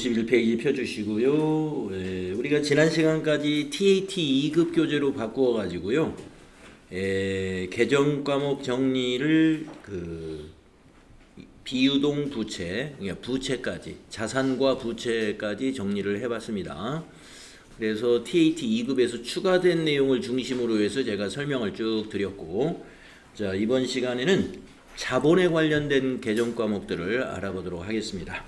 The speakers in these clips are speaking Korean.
51페이지 펴주시고요. 우리가 지난 시간까지 TAT 2급 교재로 바꾸어 가지고요. 개정 과목 정리를 비유동 부채, 그러니까 부채까지, 자산과 부채까지 정리를 해봤습니다. 그래서 TAT 2급에서 추가된 내용을 중심으로 해서 제가 설명을 쭉 드렸고, 자, 이번 시간에는 자본에 관련된 개정 과목들을 알아보도록 하겠습니다.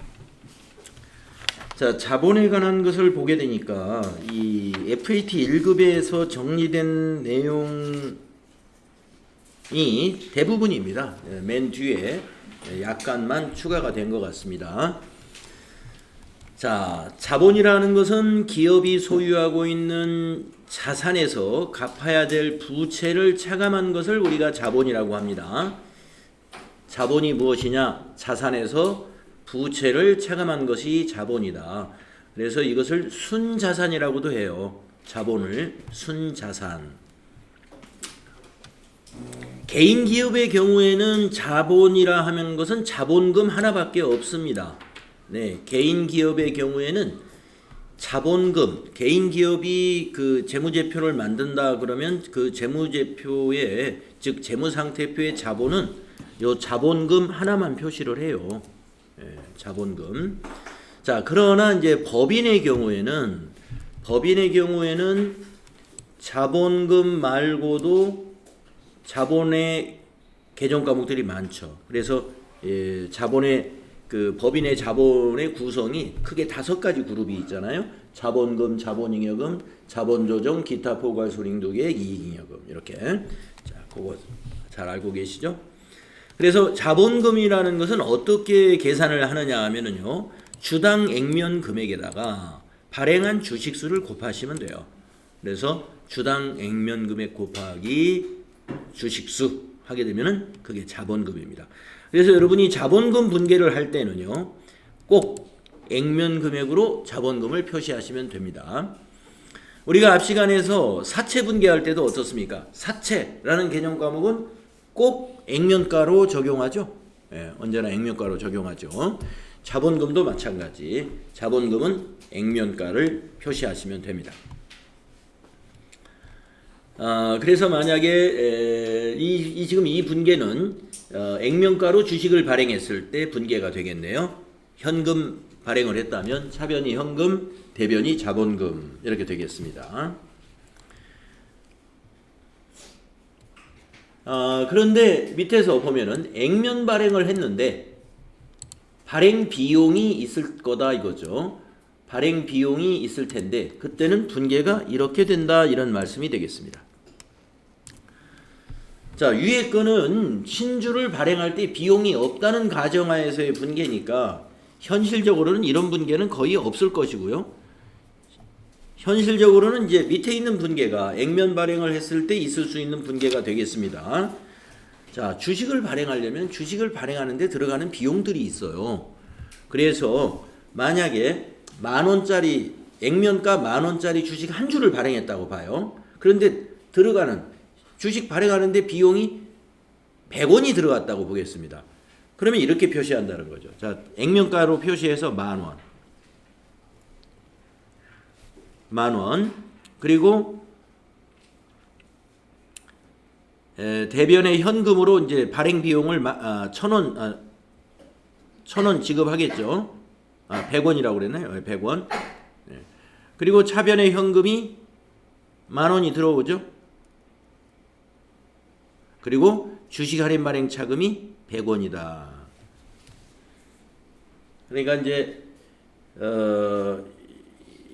자, 자본에 관한 것을 보게 되니까 이 FAT 1급에서 정리된 내용이 대부분입니다. 맨 뒤에 약간만 추가가 된 것 같습니다. 자, 자본이라는 것은 기업이 소유하고 있는 자산에서 갚아야 될 부채를 차감한 것을 우리가 자본이라고 합니다. 자본이 무엇이냐? 자산에서 부채를 차감한 것이 자본이다. 그래서 이것을 순자산이라고도 해요. 자본을 순자산. 개인 기업의 경우에는 자본이라 하는 것은 자본금 하나밖에 없습니다. 네, 개인 기업의 경우에는 자본금, 개인 기업이 그 재무제표를 만든다 그러면 그 재무제표에, 즉 재무상태표의 자본은 요 자본금 하나만 표시를 해요. 자본금. 자, 그러나 이제 법인의 경우에는 자본금 말고도 자본의 개정 과목들이 많죠. 그래서 자본의 그 법인의 자본의 구성이 크게 5가지 그룹이 있잖아요. 자본금, 자본잉여금, 자본조정, 기타 포괄소ring도계획, 이익잉여금 이렇게. 자, 그거 잘 알고 계시죠? 그래서 자본금이라는 것은 어떻게 계산을 하느냐 하면은요, 주당 액면 금액에다가 발행한 주식수를 곱하시면 돼요. 그래서 주당 액면 금액 곱하기 주식수 하게 되면은 그게 자본금입니다. 그래서 여러분이 자본금 분계를 할 때는요, 꼭 액면 금액으로 자본금을 표시하시면 됩니다. 우리가 앞 시간에서 사채 분계할 때도 어떻습니까? 사채라는 개념 과목은 꼭 액면가로 적용하죠. 언제나 액면가로 적용하죠. 자본금도 마찬가지. 자본금은 액면가를 표시하시면 됩니다. 그래서 만약에 지금 이 분계는 액면가로 주식을 발행했을 때 분계가 되겠네요. 현금 발행을 했다면 차변이 현금, 대변이 자본금 이렇게 되겠습니다. 그런데 밑에서 보면은 액면 발행을 했는데 발행 비용이 있을 거다 이거죠. 발행 비용이 있을 텐데 그때는 분계가 이렇게 된다 이런 말씀이 되겠습니다. 자, 위에 거는 신주를 발행할 때 비용이 없다는 가정하에서의 분계니까 현실적으로는 이런 분계는 거의 없을 것이고요. 현실적으로는 이제 밑에 있는 분계가 액면 발행을 했을 때 있을 수 있는 분계가 되겠습니다. 자, 주식을 발행하려면 주식을 발행하는데 들어가는 비용들이 있어요. 그래서 만약에 만원짜리, 액면가 만원짜리 주식 한 주를 발행했다고 봐요. 그런데 들어가는 주식 발행하는데 비용이 100원이 들어갔다고 보겠습니다. 그러면 이렇게 표시한다는 거죠. 자, 액면가로 표시해서 만원. 그리고 대변의 현금으로 이제 발행 비용을 1,000원 지급하겠죠. 100원이라고 그랬나요? 100원. 그리고 차변의 현금이 만원이 들어오죠. 그리고 주식 할인 발행 차금이 100원이다. 그러니까 이제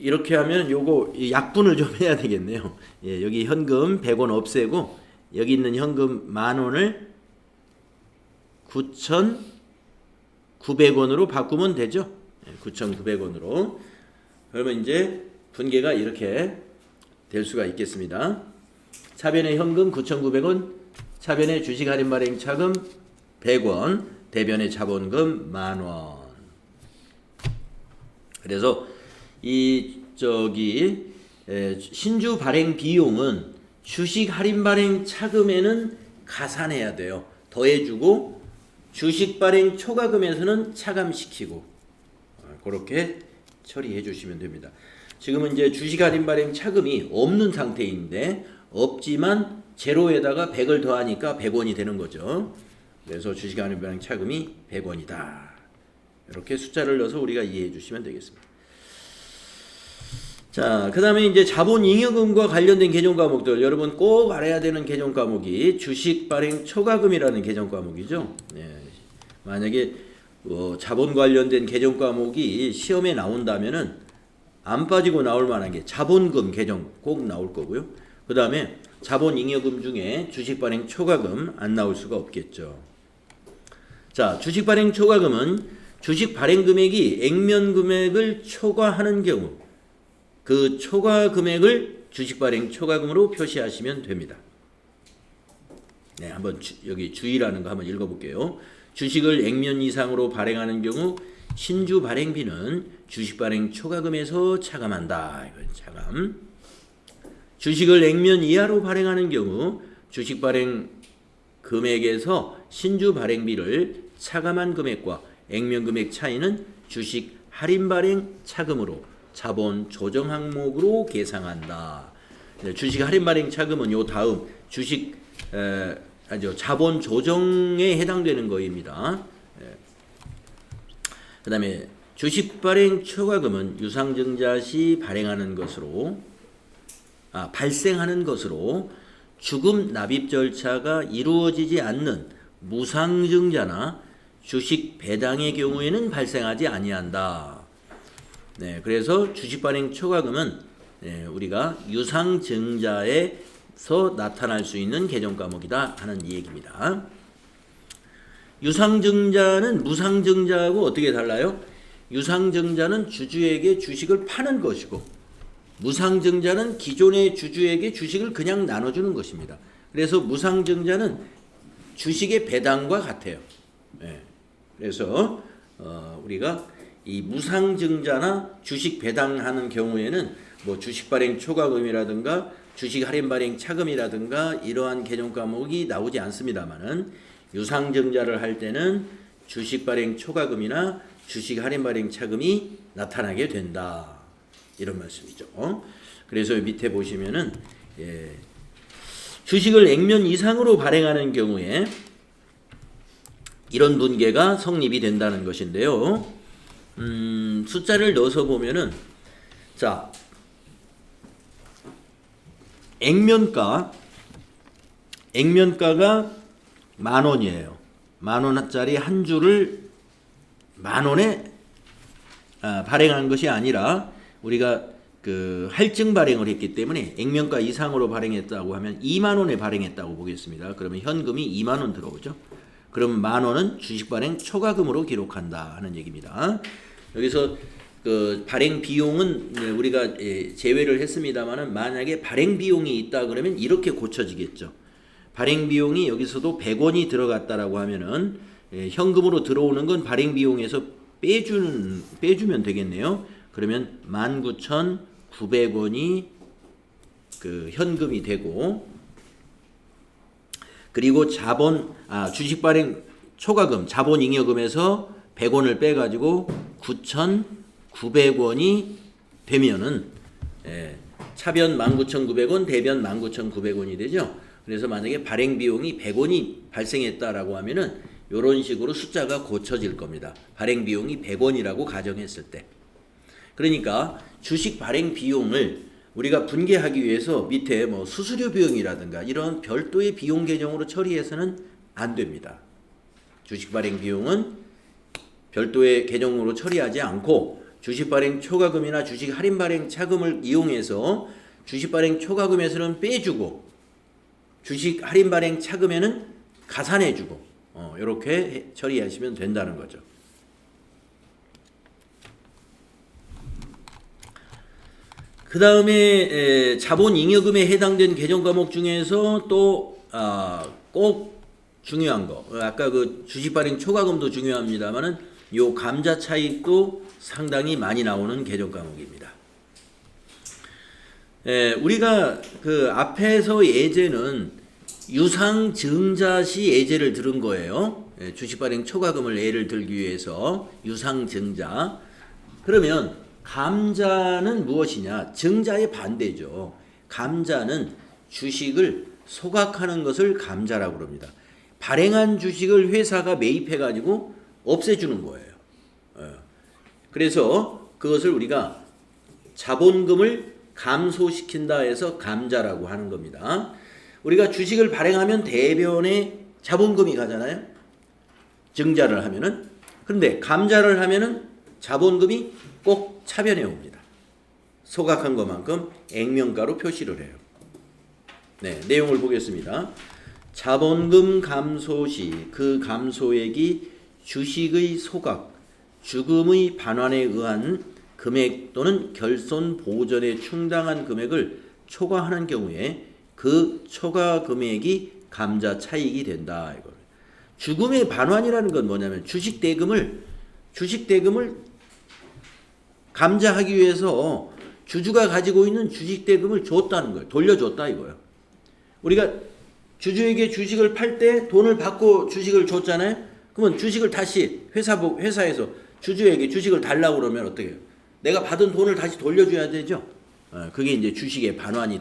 이렇게 하면 요거 약분을 좀 해야 되겠네요. 여기 현금 100원 없애고 여기 있는 현금 만원을 9,900원으로 바꾸면 되죠. 9,900원으로. 그러면 이제 분계가 이렇게 될 수가 있겠습니다. 차변의 현금 9,900원, 차변의 주식 할인 발행 차금 100원, 대변의 자본금 만원. 그래서 신주 발행 비용은 주식 할인 발행 차금에는 가산해야 돼요. 더해주고 주식 발행 초과금에서는 차감시키고 그렇게 처리해 주시면 됩니다. 지금은 이제 주식 할인 발행 차금이 없는 상태인데 없지만 제로에다가 100을 더하니까 100원이 되는 거죠. 그래서 주식 할인 발행 차금이 100원이다. 이렇게 숫자를 넣어서 우리가 이해해 주시면 되겠습니다. 자, 그 다음에 이제 자본잉여금과 관련된 개정 과목들, 여러분 꼭 알아야 되는 개정 과목이 주식 발행 초과금이라는 개정 과목이죠. 네. 만약에 자본 관련된 개정 과목이 시험에 나온다면은 안 빠지고 나올 만한 게 자본금 개정 꼭 나올 거고요. 그 다음에 자본잉여금 중에 주식 발행 초과금 안 나올 수가 없겠죠. 자, 주식 발행 초과금은 주식 발행 금액이 액면 금액을 초과하는 경우 그 초과 금액을 주식 발행 초과금으로 표시하시면 됩니다. 네, 한번 여기 주의라는 거 한번 읽어볼게요. 주식을 액면 이상으로 발행하는 경우 신주 발행비는 주식 발행 초과금에서 차감한다. 이건 차감. 주식을 액면 이하로 발행하는 경우 주식 발행 금액에서 신주 발행비를 차감한 금액과 액면 금액 차이는 주식 할인 발행 차금으로 자본 조정 항목으로 계상한다. 주식 할인 발행 차금은 요 다음 주식 자본 조정에 해당되는 거입니다. 그 다음에 주식 발행 초과금은 유상증자 시 발행하는 것으로 발생하는 것으로 주금 납입 절차가 이루어지지 않는 무상증자나 주식 배당의 경우에는 발생하지 아니한다. 네, 그래서 주식 발행 초과금은 우리가 유상증자에서 나타날 수 있는 개정 과목이다 하는 얘기입니다. 유상증자는 무상증자하고 어떻게 달라요? 유상증자는 주주에게 주식을 파는 것이고 무상증자는 기존의 주주에게 주식을 그냥 나눠주는 것입니다. 그래서 무상증자는 주식의 배당과 같아요. 네. 그래서 우리가 이 무상증자나 주식 배당하는 경우에는 뭐 주식 발행 초과금이라든가 주식 할인 발행 차금이라든가 이러한 개정 과목이 나오지 않습니다만은 유상증자를 할 때는 주식 발행 초과금이나 주식 할인 발행 차금이 나타나게 된다. 이런 말씀이죠. 그래서 밑에 보시면은 주식을 액면 이상으로 발행하는 경우에 이런 분계가 성립이 된다는 것인데요. 숫자를 넣어서 보면은 자, 액면가가 10,000원이에요. 10,000원짜리 한 주를 10,000원에 발행한 것이 아니라 우리가 그 할증 발행을 했기 때문에 액면가 이상으로 발행했다고 하면 20,000원에 발행했다고 보겠습니다. 그러면 현금이 20,000원 들어오죠. 그럼 10,000원은 주식 발행 초과금으로 기록한다 하는 얘기입니다. 여기서 그 발행 비용은 우리가 제외를 했습니다만은 만약에 발행 비용이 있다 그러면 이렇게 고쳐지겠죠. 발행 비용이 여기서도 100원이 들어갔다라고 하면은 현금으로 들어오는 건 발행 비용에서 빼주면 되겠네요. 그러면 19,900원이 그 현금이 되고 그리고 주식 발행 초과금 자본잉여금에서 100원을 빼가지고 9,900원이 되면은 차변 19,900원, 대변 19,900원이 되죠. 그래서 만약에 발행 비용이 100원이 발생했다라고 하면은 이런 식으로 숫자가 고쳐질 겁니다. 발행 비용이 100원이라고 가정했을 때. 그러니까 주식 발행 비용을 우리가 분계하기 위해서 밑에 뭐 수수료 비용이라든가 이런 별도의 비용 계정으로 처리해서는 안 됩니다. 주식 발행 비용은 별도의 계정으로 처리하지 않고 주식 발행 초과금이나 주식 할인 발행 차금을 이용해서 주식 발행 초과금에서는 빼주고 주식 할인 발행 차금에는 가산해주고 이렇게 처리하시면 된다는 거죠. 그 다음에 자본잉여금에 해당된 개정 과목 중에서 또 꼭 중요한 거, 아까 그 주식 발행 초과금도 중요합니다만은 요 감자 차익도 상당히 많이 나오는 개정 과목입니다. 우리가 그 앞에서 예제는 유상증자 시 예제를 들은 거예요. 주식 발행 초과금을 예를 들기 위해서 유상증자. 그러면 감자는 무엇이냐? 증자의 반대죠. 감자는 주식을 소각하는 것을 감자라고 합니다. 발행한 주식을 회사가 매입해가지고 없애주는 거예요. 그래서 그것을 우리가 자본금을 감소시킨다 해서 감자라고 하는 겁니다. 우리가 주식을 발행하면 대변에 자본금이 가잖아요. 증자를 하면은. 그런데 감자를 하면은 자본금이 꼭 차변에 옵니다. 소각한 것만큼 액면가로 표시를 해요. 네, 내용을 보겠습니다. 자본금 감소 시 그 감소액이 주식의 소각, 주금의 반환에 의한 금액 또는 결손 보전에 충당한 금액을 초과하는 경우에 그 초과 금액이 감자 차익이 된다. 이거. 주금의 반환이라는 건 뭐냐면 주식 대금을 감자하기 위해서 주주가 가지고 있는 주식 대금을 줬다는 거예요. 돌려줬다 이거예요. 우리가 주주에게 주식을 팔 때 돈을 받고 주식을 줬잖아요. 그러면 주식을 다시 회사에서 주주에게 주식을 달라고 그러면 어떻게 해요? 내가 받은 돈을 다시 돌려줘야 되죠. 그게 이제 주식의 반환이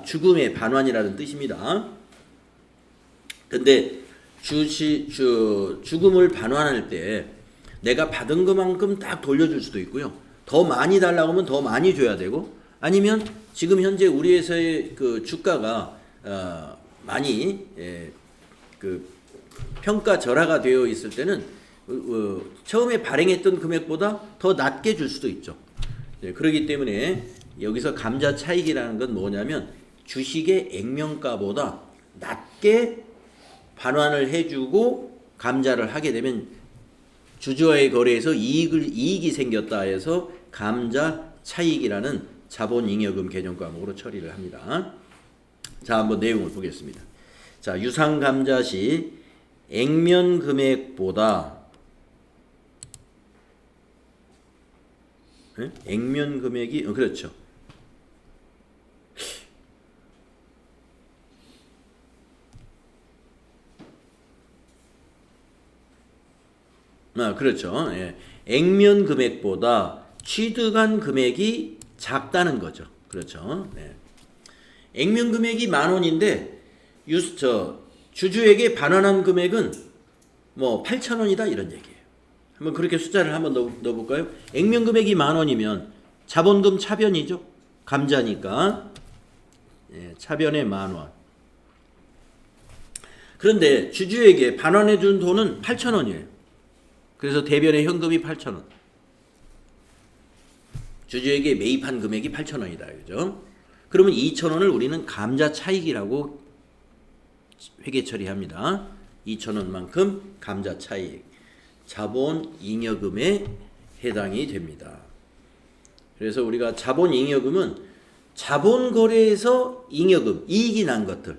주금의 반환이라는 뜻입니다. 근데 주금을 반환할 때 내가 받은 것만큼 딱 돌려줄 수도 있고요. 더 많이 달라고 하면 더 많이 줘야 되고, 아니면 지금 현재 우리 회사의 그 주가가 많이 그 평가 절하가 되어 있을 때는 처음에 발행했던 금액보다 더 낮게 줄 수도 있죠. 그렇기 때문에 여기서 감자 차익이라는 건 뭐냐면 주식의 액면가보다 낮게 반환을 해주고 감자를 하게 되면 주주와의 거래에서 이익이 생겼다 해서 감자 차익이라는 자본잉여금 개정 과목으로 처리를 합니다. 자, 한번 내용을 보겠습니다. 자, 유상 감자 시 액면 금액보다 액면 금액이 그렇죠. 그렇죠. 예. 액면 금액보다 취득한 금액이 작다는 거죠. 그렇죠. 예. 액면 금액이 10,000원인데 주주에게 반환한 금액은 뭐 8,000원이다 이런 얘기예요. 한번 그렇게 숫자를 한번 넣어볼까요? 액면 금액이 10,000원이면 자본금 차변이죠. 감자니까 예, 차변에 10,000원. 그런데 주주에게 반환해 준 돈은 8,000원이에요. 그래서 대변의 현금이 8,000원. 주주에게 매입한 금액이 8,000원이다. 그죠? 그러면 2,000원을 우리는 감자 차익이라고 회계 처리합니다. 2,000원만큼 감자 차익. 자본 잉여금에 해당이 됩니다. 그래서 우리가 자본 잉여금은 자본 거래에서 잉여금, 이익이 난 것들.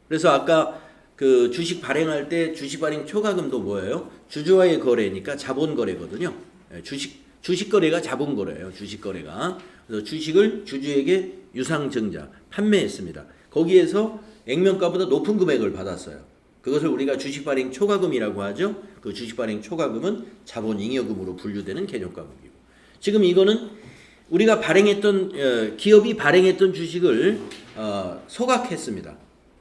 그래서 아까 그 주식 발행할 때 주식 발행 초과금도 뭐예요? 주주와의 거래니까 자본 거래거든요. 주식 거래가 자본 거래예요. 주식 거래가. 그래서 주식을 주주에게 유상증자 판매했습니다. 거기에서 액면가보다 높은 금액을 받았어요. 그것을 우리가 주식 발행 초과금이라고 하죠. 그 주식 발행 초과금은 자본 잉여금으로 분류되는 개념 과목이고. 지금 이거는 우리가 기업이 발행했던 주식을 소각했습니다.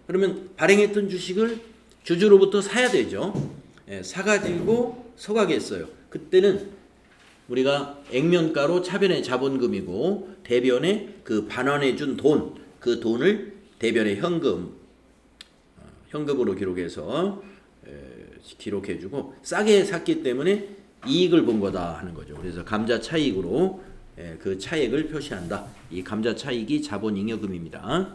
그러면 발행했던 주식을 주주로부터 사야 되죠. 사가지고 소각했어요. 그때는 우리가 액면가로 차변의 자본금이고 대변에 그 반환해준 돈, 그 돈을 대변의 현금으로 기록해주고 싸게 샀기 때문에 이익을 본 거다 하는 거죠. 그래서 감자 차익으로 그 차액을 표시한다. 이 감자 차익이 자본잉여금입니다.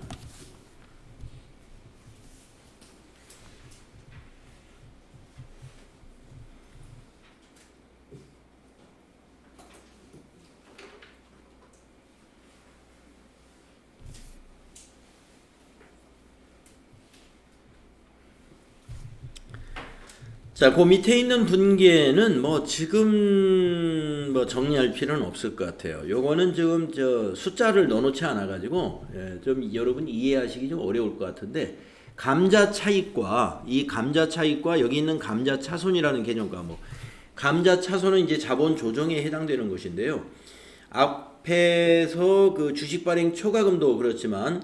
자, 그 밑에 있는 분계는 지금 정리할 필요는 없을 것 같아요. 요거는 지금 숫자를 넣어놓지 않아가지고 좀 여러분 이해하시기 좀 어려울 것 같은데, 감자 차익과 여기 있는 감자 차손이라는 개념 과목. 감자 차손은 이제 자본 조정에 해당되는 것인데요. 앞에서 그 주식 발행 초과금도 그렇지만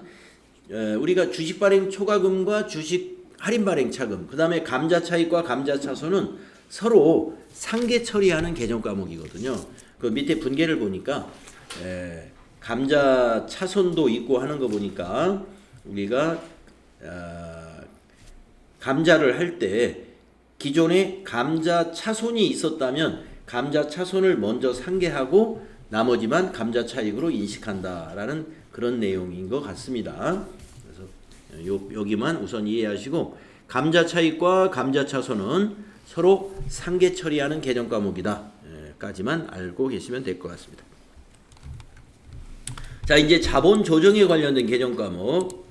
우리가 주식 발행 초과금과 주식 할인 발행 차금, 그 다음에 감자 차익과 감자 차손은 서로 상계 처리하는 개정 과목이거든요. 그 밑에 분계를 보니까 감자 차손도 있고 하는 거 보니까 우리가 감자를 할 때 기존에 감자 차손이 있었다면 감자 차손을 먼저 상계하고 나머지만 감자 차익으로 인식한다라는 그런 내용인 것 같습니다. 그래서 여기만 우선 이해하시고 감자 차익과 감자 차손은 서로 상계 처리하는 개정 과목이다 까지만 알고 계시면 될 것 같습니다. 자, 이제 자본 조정에 관련된 개정 과목.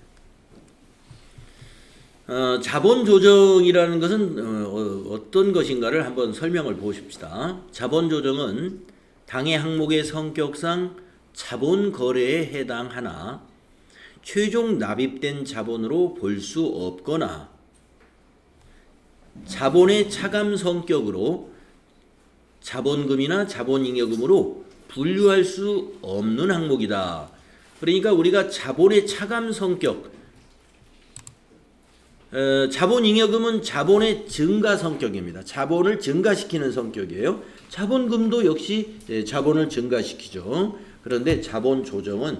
자본 조정이라는 것은 어떤 것인가를 한번 설명을 보십시다. 자본 조정은 당해 항목의 성격상 자본 거래에 해당하나 최종 납입된 자본으로 볼 수 없거나 자본의 차감 성격으로 자본금이나 자본잉여금으로 분류할 수 없는 항목이다. 그러니까 우리가 자본의 차감 성격, 자본잉여금은 자본의 증가 성격입니다. 자본을 증가시키는 성격이에요. 자본금도 역시 자본을 증가시키죠. 그런데 자본 조정은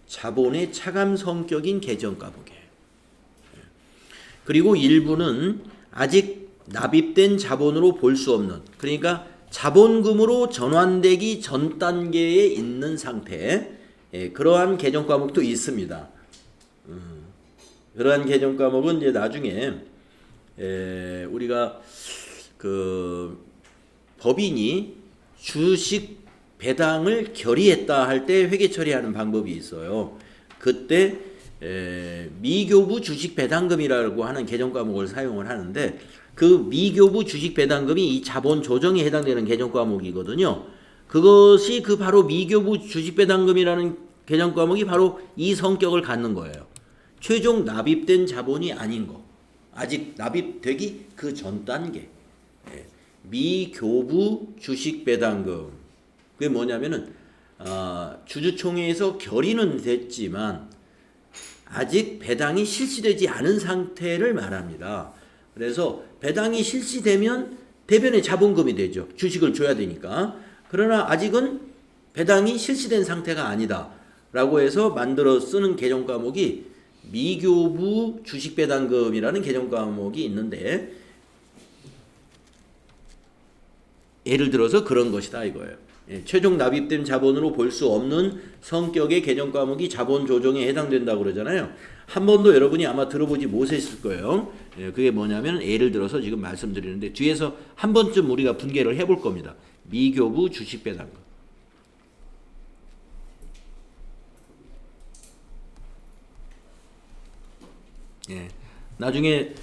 자본의 차감 성격인 개정 과목이에요. 그리고 일부는 아직 납입된 자본으로 볼 수 없는, 그러니까 자본금으로 전환되기 전 단계에 있는 상태, 그러한 개정 과목도 있습니다. 그러한 개정 과목은 이제 나중에 우리가 그 법인이 주식 배당을 결의했다 할 때 회계 처리하는 방법이 있어요. 그때 미교부 주식 배당금이라고 하는 개정 과목을 사용을 하는데 그 미교부 주식 배당금이 이 자본 조정에 해당되는 개정 과목이거든요. 그것이 그 바로 미교부 주식 배당금이라는 개정 과목이 바로 이 성격을 갖는 거예요. 최종 납입된 자본이 아닌 거, 아직 납입되기 그 전 단계. 미교부 주식 배당금. 그게 뭐냐면은 주주총회에서 결의는 됐지만 아직 배당이 실시되지 않은 상태를 말합니다. 그래서 배당이 실시되면 대변의 자본금이 되죠. 주식을 줘야 되니까. 그러나 아직은 배당이 실시된 상태가 아니다 라고 해서 만들어 쓰는 개정 과목이 미교부 주식배당금이라는 개정 과목이 있는데 예를 들어서 그런 것이다 이거예요. 최종 납입된 자본으로 볼 수 없는 성격의 개정 과목이 자본 조정에 해당된다고 그러잖아요. 한 번도 여러분이 아마 들어보지 못했을 거예요. 그게 뭐냐면 예를 들어서 지금 말씀드리는데 뒤에서 한 번쯤 우리가 분개를 해볼 겁니다. 미교부 주식배당금. 나중에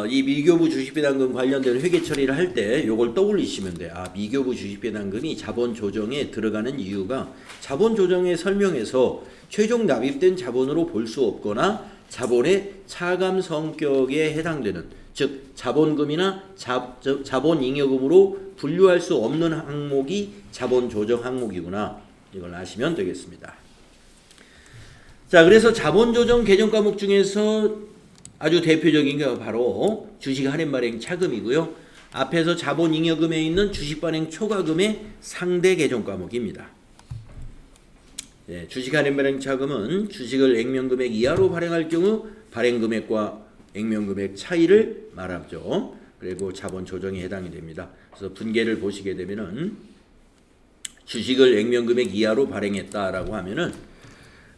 이 미교부 주식배당금 관련된 회계 처리를 할 때 요걸 떠올리시면 돼요. 미교부 주식배당금이 자본 조정에 들어가는 이유가 자본 조정의 설명에서 최종 납입된 자본으로 볼 수 없거나 자본의 차감 성격에 해당되는, 즉 자본금이나 자본잉여금으로 분류할 수 없는 항목이 자본 조정 항목이구나. 이걸 아시면 되겠습니다. 자, 그래서 자본 조정 개정 과목 중에서 아주 대표적인 게 바로 주식 할인 발행 차금이고요. 앞에서 자본잉여금에 있는 주식 발행 초과금의 상대 개정 과목입니다. 주식 할인 발행 차금은 주식을 액면금액 이하로 발행할 경우 발행금액과 액면금액 차이를 말하죠. 그리고 자본 조정에 해당이 됩니다. 그래서 분계를 보시게 되면은 주식을 액면금액 이하로 발행했다라고 하면은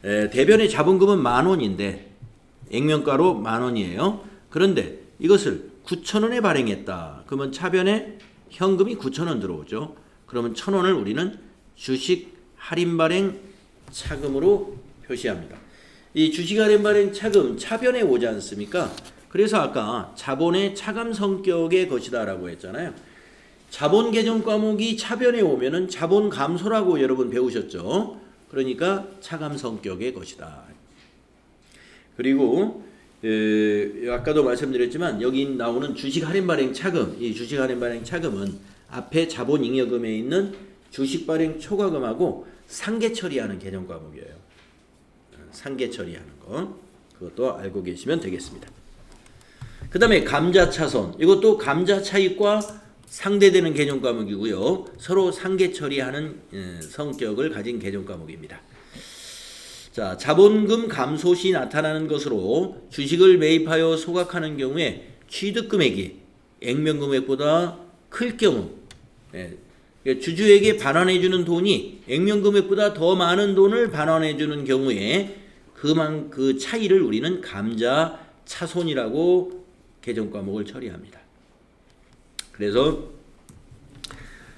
대변의 자본금은 10,000원인데 액면가로 10,000원이에요. 그런데 이것을 9,000원에 발행했다. 그러면 차변에 현금이 9,000원 들어오죠. 그러면 1,000원을 우리는 주식 할인 발행 차금으로 표시합니다. 이 주식 할인 발행 차금 차변에 오지 않습니까? 그래서 아까 자본의 차감 성격의 것이다라고 했잖아요. 자본 개정 과목이 차변에 오면은 자본 감소라고 여러분 배우셨죠? 그러니까 차감 성격의 것이다. 그리고 아까도 말씀드렸지만 여기 나오는 주식 할인 발행 차금, 이 주식 할인 발행 차금은 앞에 자본잉여금에 있는 주식 발행 초과금하고 상계 처리하는 개념 과목이에요. 상계 처리하는 거. 그것도 알고 계시면 되겠습니다. 그 다음에 감자차손. 이것도 감자 차익과 상대되는 개념 과목이고요. 서로 상계 처리하는 성격을 가진 개념 과목입니다. 자, 자본금 감소 시 나타나는 것으로 주식을 매입하여 소각하는 경우에 취득금액이 액면금액보다 클 경우, 주주에게 반환해주는 돈이 액면금액보다 더 많은 돈을 반환해주는 경우에 그 차이를 우리는 감자차손이라고 개정 과목을 처리합니다. 그래서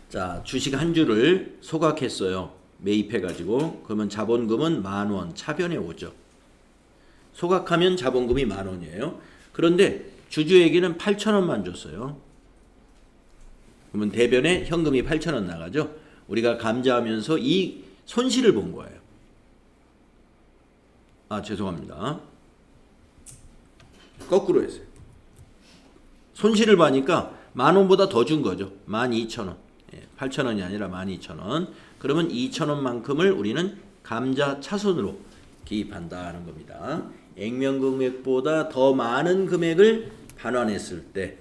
자, 주식 한 주를 소각했어요. 매입해가지고 그러면 자본금은 10,000원 차변에 오죠. 소각하면 자본금이 10,000원이에요. 그런데 주주에게는 8,000원만 줬어요. 그러면 대변에 현금이 8,000원 나가죠. 우리가 감자하면서 이 손실을 본 거예요. 아, 죄송합니다. 거꾸로 했어요. 손실을 봐니까 10,000원보다 더 준 거죠. 12,000원. 8,000원이 아니라 12,000원. 그러면 2,000원만큼을 우리는 감자 차손으로 기입한다는 겁니다. 액면금액보다 더 많은 금액을 반환했을 때,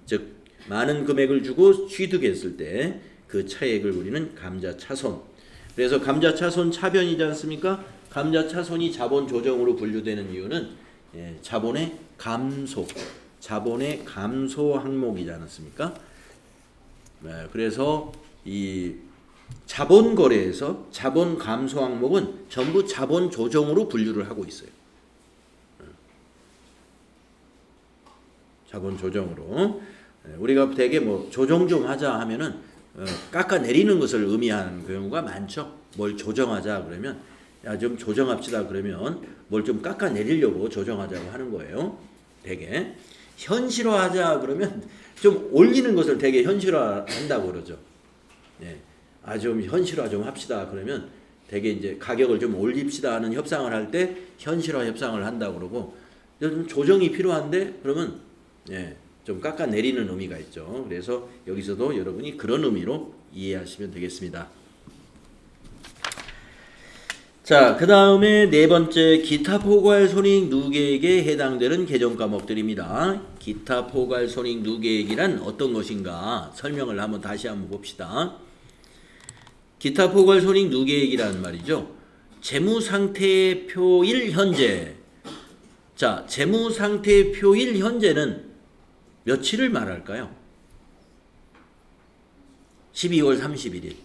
즉 많은 금액을 주고 취득했을 때 그 차액을 우리는 감자 차손. 그래서 감자 차손 차변이지 않습니까? 감자 차손이 자본 조정으로 분류되는 이유는 자본의 감소 항목이지 않았습니까? 그래서 이 자본 거래에서 자본 감소 항목은 전부 자본 조정으로 분류를 하고 있어요. 자본 조정으로. 우리가 되게 뭐 조정 좀 하자 하면은 깎아내리는 것을 의미하는 경우가 많죠. 뭘 조정하자 그러면 야, 좀 조정합시다 그러면 뭘 좀 깎아내리려고 조정하자고 하는 거예요. 되게 현실화하자 그러면 좀 올리는 것을 되게 현실화한다고 그러죠. 아, 좀 현실화 좀 합시다 그러면 되게 이제 가격을 좀 올립시다 하는 협상을 할 때 현실화 협상을 한다고 그러고, 좀 조정이 필요한데 그러면 좀 깎아내리는 의미가 있죠. 그래서 여기서도 여러분이 그런 의미로 이해하시면 되겠습니다. 자, 그 다음에 네 번째, 기타 포괄 손익 누계액에 해당되는 개정 과목들입니다. 기타 포괄 손익 누계액이란 어떤 것인가 설명을 다시 한번 봅시다. 기타 포괄 손익 누계액이란 말이죠. 재무상태표일 현재. 자, 재무상태표일 현재는 며칠을 말할까요? 12월 31일.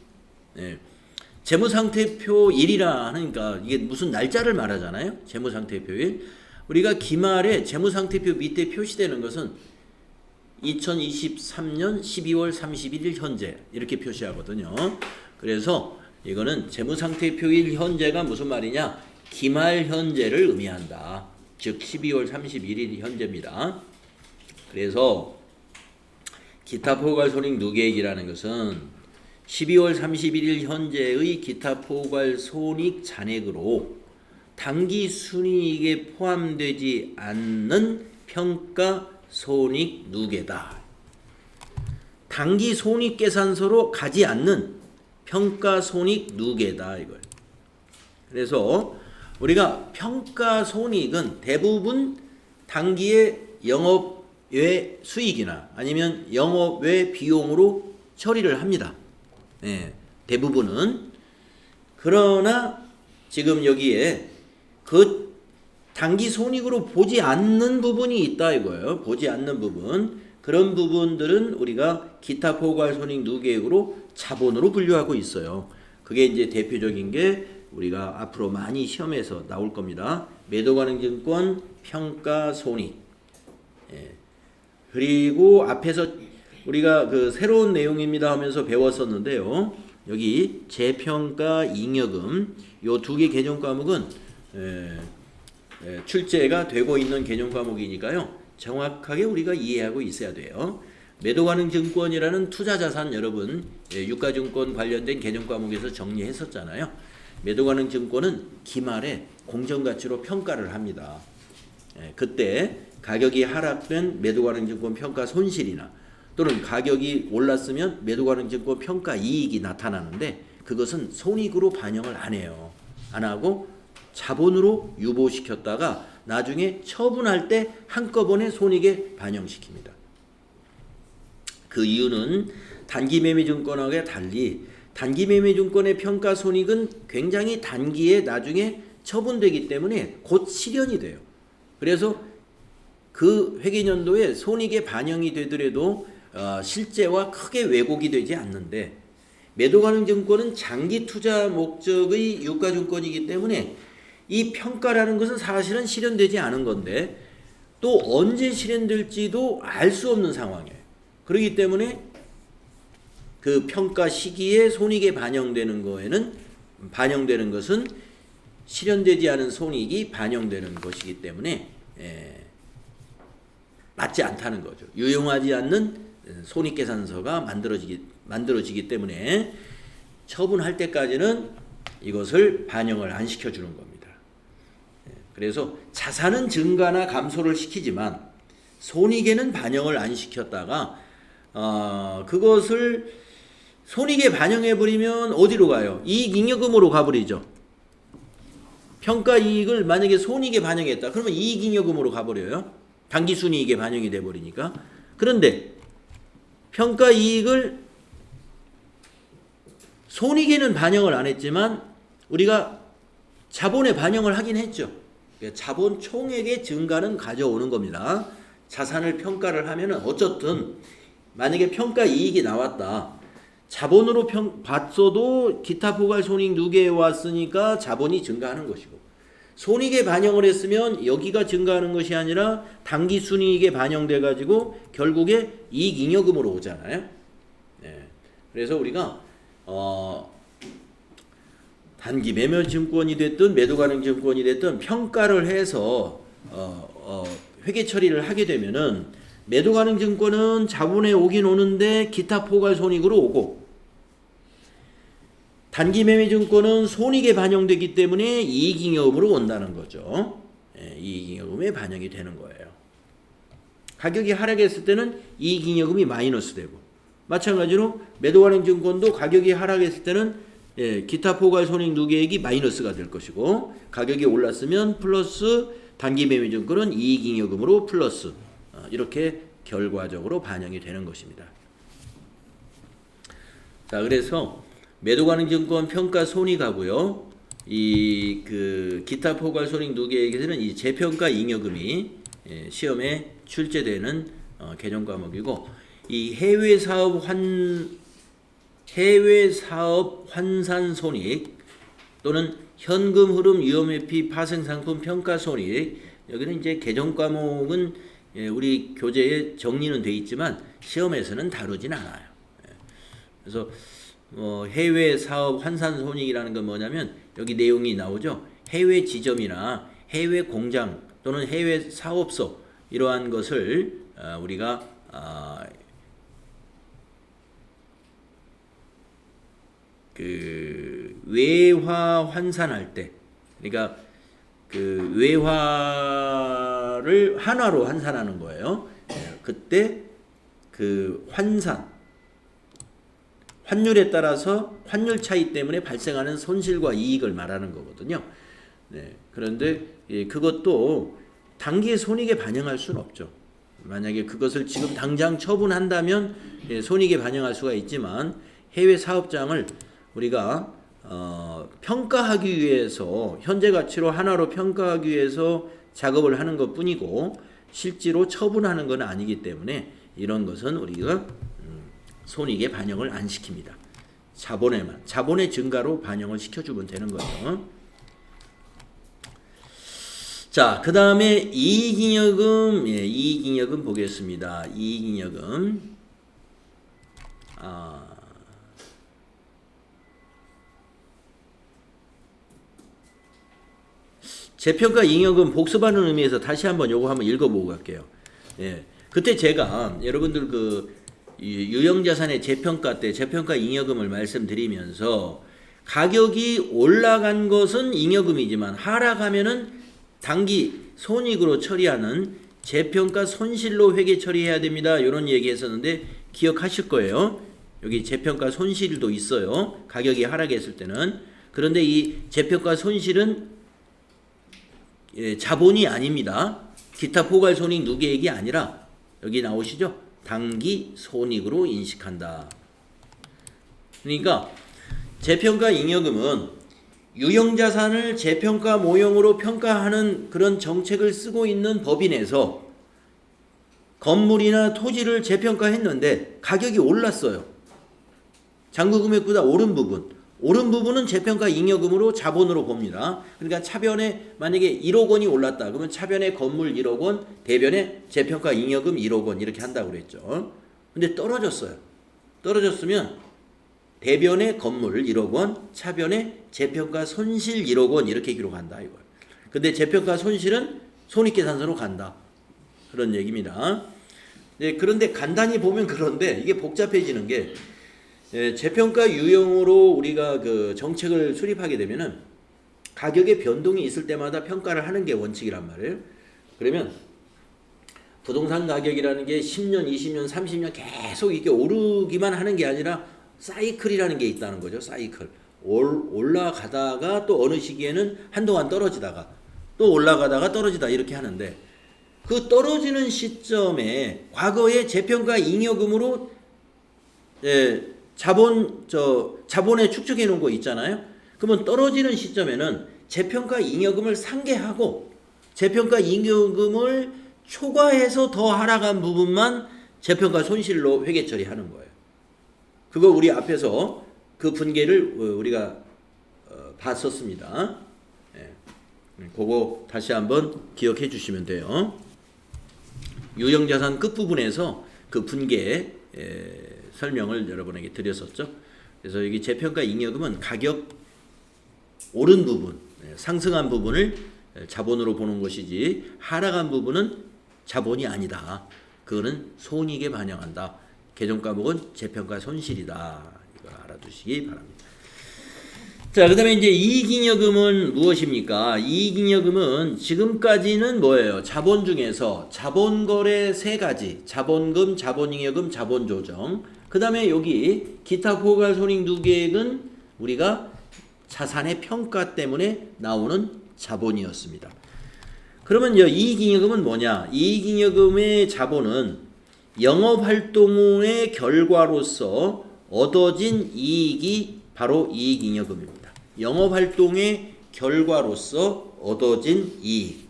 재무상태표일이라 하니까 이게 무슨 날짜를 말하잖아요. 재무상태표일. 우리가 기말에 재무상태표 밑에 표시되는 것은 2023년 12월 31일 현재 이렇게 표시하거든요. 그래서 이거는 재무상태표일 현재가 무슨 말이냐? 기말 현재를 의미한다. 즉 12월 31일 현재입니다. 그래서 기타 포괄 손익 누계액이라는 것은 12월 31일 현재의 기타 포괄 손익 잔액으로 당기 순이익에 포함되지 않는 평가 손익 누계다. 당기 손익 계산서로 가지 않는 평가 손익 누계다 이거예요. 그래서 우리가 평가 손익은 대부분 당기의 영업 외 수익이나 아니면 영업 외 비용으로 처리를 합니다. 대부분은. 그러나 지금 여기에 그 당기 손익으로 보지 않는 부분이 있다 이거예요. 보지 않는 부분. 그런 부분들은 우리가 기타 포괄 손익 누계액으로 자본으로 분류하고 있어요. 그게 이제 대표적인 게 우리가 앞으로 많이 시험에서 나올 겁니다. 매도가능증권 평가 손익. 그리고 앞에서 우리가 그 새로운 내용입니다 하면서 배웠었는데요. 여기 재평가 잉여금 요 두 개 개념 과목은 출제가 되고 있는 개념 과목이니까요. 정확하게 우리가 이해하고 있어야 돼요. 매도가능증권이라는 투자자산 여러분 유가증권 관련된 개념 과목에서 정리했었잖아요. 매도가능증권은 기말에 공정가치로 평가를 합니다. 그때 가격이 하락된 매도가능증권 평가 손실이나 또는 가격이 올랐으면 매도가능증권 평가 이익이 나타나는데 그것은 손익으로 반영을 안 해요. 안 하고 자본으로 유보시켰다가 나중에 처분할 때 한꺼번에 손익에 반영시킵니다. 그 이유는 단기매매증권하고 달리 단기매매증권의 평가손익은 굉장히 단기에 나중에 처분되기 때문에 곧 실현이 돼요. 그래서 그 회계연도에 손익에 반영이 되더라도 실제와 크게 왜곡이 되지 않는데, 매도가능증권은 장기 투자 목적의 유가증권이기 때문에 이 평가라는 것은 사실은 실현되지 않은 건데 또 언제 실현될지도 알 수 없는 상황이에요. 그렇기 때문에 그 평가 시기에 손익에 반영되는 것은 실현되지 않은 손익이 반영되는 것이기 때문에 맞지 않다는 거죠. 유용하지 않는 손익계산서가 만들어지기 때문에 처분할 때까지는 이것을 반영을 안 시켜주는 겁니다. 그래서 자산은 증가나 감소를 시키지만 손익에는 반영을 안 시켰다가 그것을 손익에 반영해버리면 어디로 가요? 이익잉여금으로 가버리죠. 평가이익을 만약에 손익에 반영했다. 그러면 이익잉여금으로 가버려요. 당기순이익에 반영이 돼버리니까. 그런데 평가이익을 손익에는 반영을 안 했지만 우리가 자본에 반영을 하긴 했죠. 자본 총액의 증가는 가져오는 겁니다. 자산을 평가를 하면은 어쨌든 만약에 평가이익이 나왔다. 자본으로 봤어도 기타 포괄 손익 누계에 왔으니까 자본이 증가하는 것이고, 손익에 반영을 했으면 여기가 증가하는 것이 아니라 당기순이익에 반영돼 가지고 결국에 이익잉여금으로 오잖아요. 그래서 우리가 단기 매매증권이 됐든 매도가능증권이 됐든 평가를 해서 회계 처리를 하게 되면은 매도가능증권은 자본에 오긴 오는데 기타 포괄 손익으로 오고, 단기매매증권은 손익에 반영되기 때문에 이익잉여금으로 온다는 거죠. 이익잉여금에 반영이 되는 거예요. 가격이 하락했을 때는 이익잉여금이 마이너스 되고, 마찬가지로 매도가능증권도 가격이 하락했을 때는 기타 포괄 손익 누계액이 마이너스가 될 것이고, 가격이 올랐으면 플러스, 단기매매증권은 이익잉여금으로 플러스, 이렇게 결과적으로 반영이 되는 것입니다. 자, 그래서 매도가능증권 평가 손익하고요, 그 기타 포괄 손익 누계액에서는 이 재평가 잉여금이 시험에 출제되는 개정 과목이고, 이 해외 사업 환산 손익 또는 현금 흐름 위험회피 파생 상품 평가 손익, 여기는 이제 개정 과목은 우리 교재에 정리는 돼 있지만 시험에서는 다루진 않아요. 그래서 해외 사업 환산 손익이라는 건 뭐냐면 여기 내용이 나오죠. 해외 지점이나 해외 공장 또는 해외 사업소, 이러한 것을 우리가 그 외화 환산할 때, 그러니까 그 외화를 한화로 환산하는 거예요. 그때 그 환율에 따라서 환율 차이 때문에 발생하는 손실과 이익을 말하는 거거든요. 그런데 그것도 단기의 손익에 반영할 수는 없죠. 만약에 그것을 지금 당장 처분한다면 손익에 반영할 수가 있지만, 해외 사업장을 우리가 평가하기 위해서 현재 가치로 하나로 평가하기 위해서 작업을 하는 것 뿐이고 실제로 처분하는 건 아니기 때문에 이런 것은 우리가 손익에 반영을 안 시킵니다. 자본의 증가로 반영을 시켜주면 되는 거죠. 자, 그 다음에 이익잉여금, 이익잉여금 보겠습니다. 이익잉여금. 재평가 잉여금 복습하는 의미에서 다시 한번 요거 한번 읽어보고 갈게요. 그때 제가 여러분들 그 유형자산의 재평가 때 재평가 잉여금을 말씀드리면서 가격이 올라간 것은 잉여금이지만 하락하면은 단기 손익으로 처리하는 재평가 손실로 회계 처리해야 됩니다. 이런 얘기 했었는데 기억하실 거예요. 여기 재평가 손실도 있어요. 가격이 하락했을 때는. 그런데 이 재평가 손실은 자본이 아닙니다. 기타 포괄 손익 누계액이 아니라 여기 나오시죠? 당기 손익으로 인식한다. 그러니까 재평가 잉여금은 유형자산을 재평가 모형으로 평가하는 그런 정책을 쓰고 있는 법인에서 건물이나 토지를 재평가했는데 가격이 올랐어요. 잔고금액보다 오른 부분은 재평가 잉여금으로 자본으로 봅니다. 그러니까 차변에 만약에 1억 원이 올랐다. 그러면 차변에 건물 1억 원, 대변에 재평가 잉여금 1억 원 이렇게 한다고 그랬죠. 근데 떨어졌어요. 떨어졌으면 대변에 건물 1억 원, 차변에 재평가 손실 1억 원 이렇게 기록한다 이거예요. 근데 재평가 손실은 손익계산서로 간다. 그런 얘기입니다. 네, 그런데 간단히 보면 그런데 이게 복잡해지는 게 재평가 유형으로 우리가 그 정책을 수립하게 되면은 가격의 변동이 있을 때마다 평가를 하는 게 원칙이란 말이에요. 그러면 부동산 가격이라는 게 10년, 20년, 30년 계속 이렇게 오르기만 하는 게 아니라 사이클이라는 게 있다는 거죠. 사이클. 올라가다가 또 어느 시기에는 한동안 떨어지다가 또 올라가다가 떨어지다 이렇게 하는데 그 떨어지는 시점에 과거에 재평가 잉여금으로 자본에 축적해 놓은 거 있잖아요. 그러면 떨어지는 시점에는 재평가 잉여금을 상계하고 재평가 잉여금을 초과해서 더 하락한 부분만 재평가 손실로 회계 처리하는 거예요. 그거 우리 앞에서 그 분계를 우리가 봤었습니다. 그거 다시 한번 기억해 주시면 돼요. 유형자산 끝부분에서 그 분계 설명을 여러분에게 드렸었죠. 그래서 여기 재평가 잉여금은 가격 오른 부분, 상승한 부분을 자본으로 보는 것이지 하락한 부분은 자본이 아니다. 그거는 손익에 반영한다. 개정과목은 재평가 손실이다. 이거 알아두시기 바랍니다. 자, 그 다음에 이제 이익잉여금은 무엇입니까? 이익잉여금은 지금까지는 뭐예요? 자본 중에서 자본거래 세 가지. 자본금, 자본잉여금, 자본조정. 그 다음에 여기 기타 포괄손익 누계액은 우리가 자산의 평가 때문에 나오는 자본이었습니다. 그러면 이익잉여금은 뭐냐? 이익잉여금의 자본은 영업활동의 결과로서 얻어진 이익이 바로 이익잉여금입니다. 영업활동의 결과로서 얻어진 이익.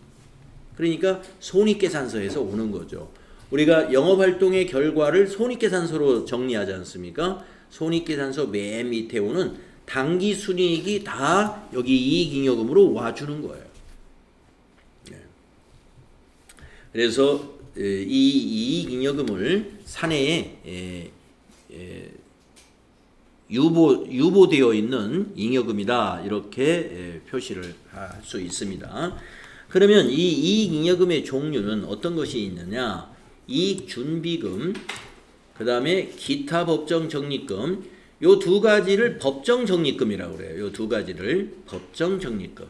그러니까 손익계산서에서 오는 거죠. 우리가 영업활동의 결과를 손익계산서로 정리하지 않습니까? 손익계산서 맨 밑에 오는 당기순이익이 다 여기 이익잉여금으로 와주는 거예요. 그래서 이 이익잉여금을 사내에 유보되어 있는 잉여금이다 이렇게 표시를 할 수 있습니다. 그러면 이 이익잉여금의 종류는 어떤 것이 있느냐? 이익준비금, 그 다음에 기타 법정적립금, 요 두 가지를 법정적립금이라고 그래요. 요 두 가지를 법정적립금.